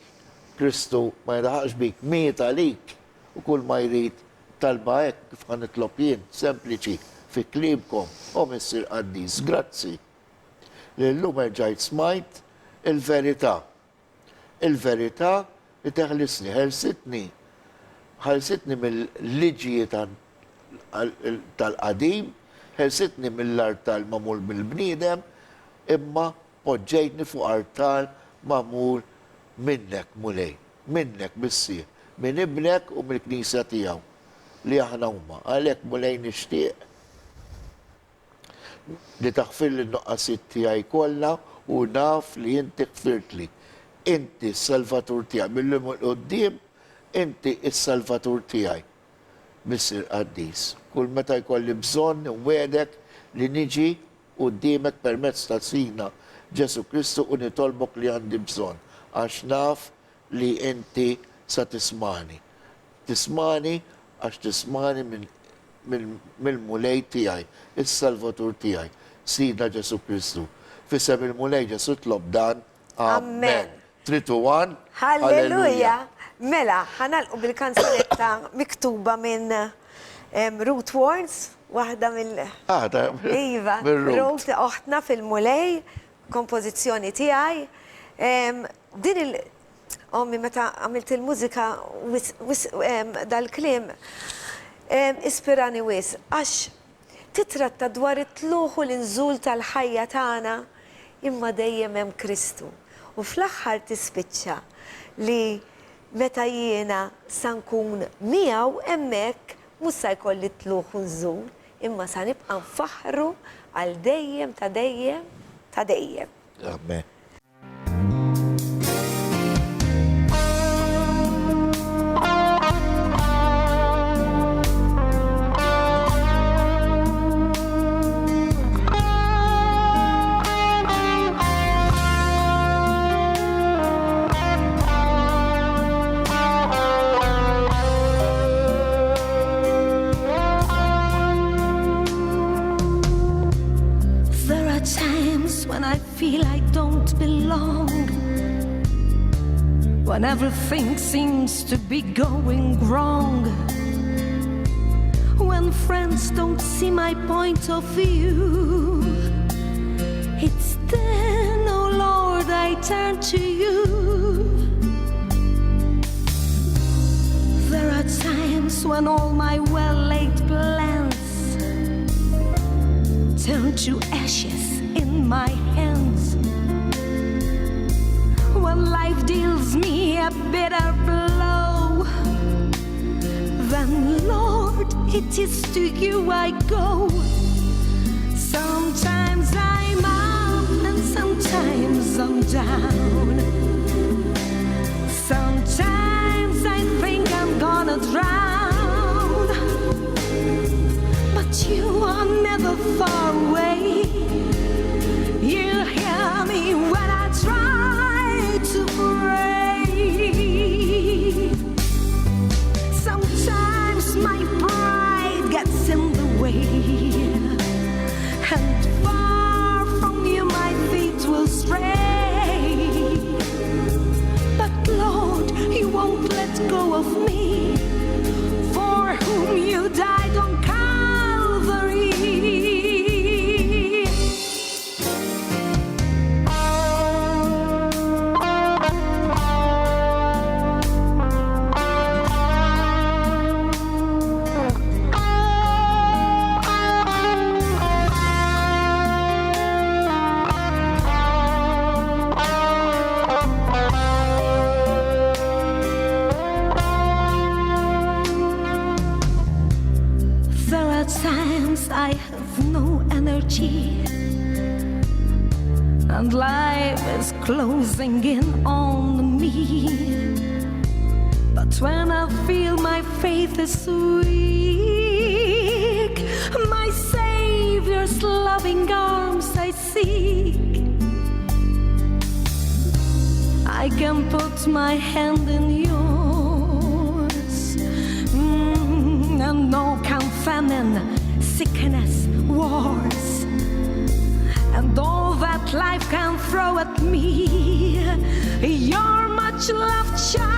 Speaker 2: Kristu ma jitħaqx bik, mieta għalik u kull ma jrid talba hekk kif ħan nitlob jien, sempliċi, fi klibkom, u Missir Qaddis, grazzi. L-lum erġajt smajt il-verità. Il-verità li teħlisni, ħelsitni mill-liġijiet tal-qadim, ħelsitni mill-art tal-mamul mill-bniedem, imma poġġejtni fuq artal mamul minnek mulej, minnek bissieħ, minn ibnek u mill-knisja tiegħu li aħna huma. Għalhekk mulej nixtieq li taħfir li n-nuqqasit tiegħi kollha u naf li inti ħfirtli. Inti s-salvatur tiegħi. Mill-lum l-qoddim, inti s-salvatur tiegħi. Missir Qaddis. Kull meta jkolli bżonn wedek li niġi qudiemek permezz ta' Sina Ġesu Kristu u nitolbok li għandi bżonn. Għax naf li inti sa tismani. Tismani għax tismani mill-mulej tiegħi, is-Salvatur tiegħi, Sina Ġesu Kristu. Fisem il-mulej Ġesu tlob dan. Amen. 3 to 1.
Speaker 1: Halleluja. Mela, ħanalqu bil-kanzunetta miktuba minn Ruth Warnes, waħda mill- Iva, Ruth oħtna fil-mulej, kompożizzjoni tiegħi. Din ommi meta għamilt il-mużika dal-klim ispirani wis, għax titratta dwar it-tluħu l-inżul tal-ħajja tagħna imma dejjem hemm Kristu. U fl-aħħar tispiċċa li meta jiena sa nkun miegħu hemmhekk mhux se jkolli tluħu nżul, imma sa nibqa' nfaħru għal dejjem ta' dejjem ta' dejjem.
Speaker 2: Amen.
Speaker 5: when everything seems to be going wrong, when friends don't see my point of view, it's then, oh Lord, I turn to you. There are times when all my well-laid plans turn to ashes in my hands, when life deals me a bitter blow, then Lord, it is to you I go. Sometimes I'm up and sometimes I'm down. Sometimes I think I'm gonna drown, but you are never far away. You hear me when I try to pray. Sometimes my pride gets in the way, and far from you my feet will stray. But Lord, you won't let go of me, for whom you died on Calvary. There are times I have no energy, and life is closing in on me. But when I feel my faith is weak, my Savior's loving arms I seek. I can put my hand in yours, and no can famine, sickness, wars, and all that life can throw at me, your much loved child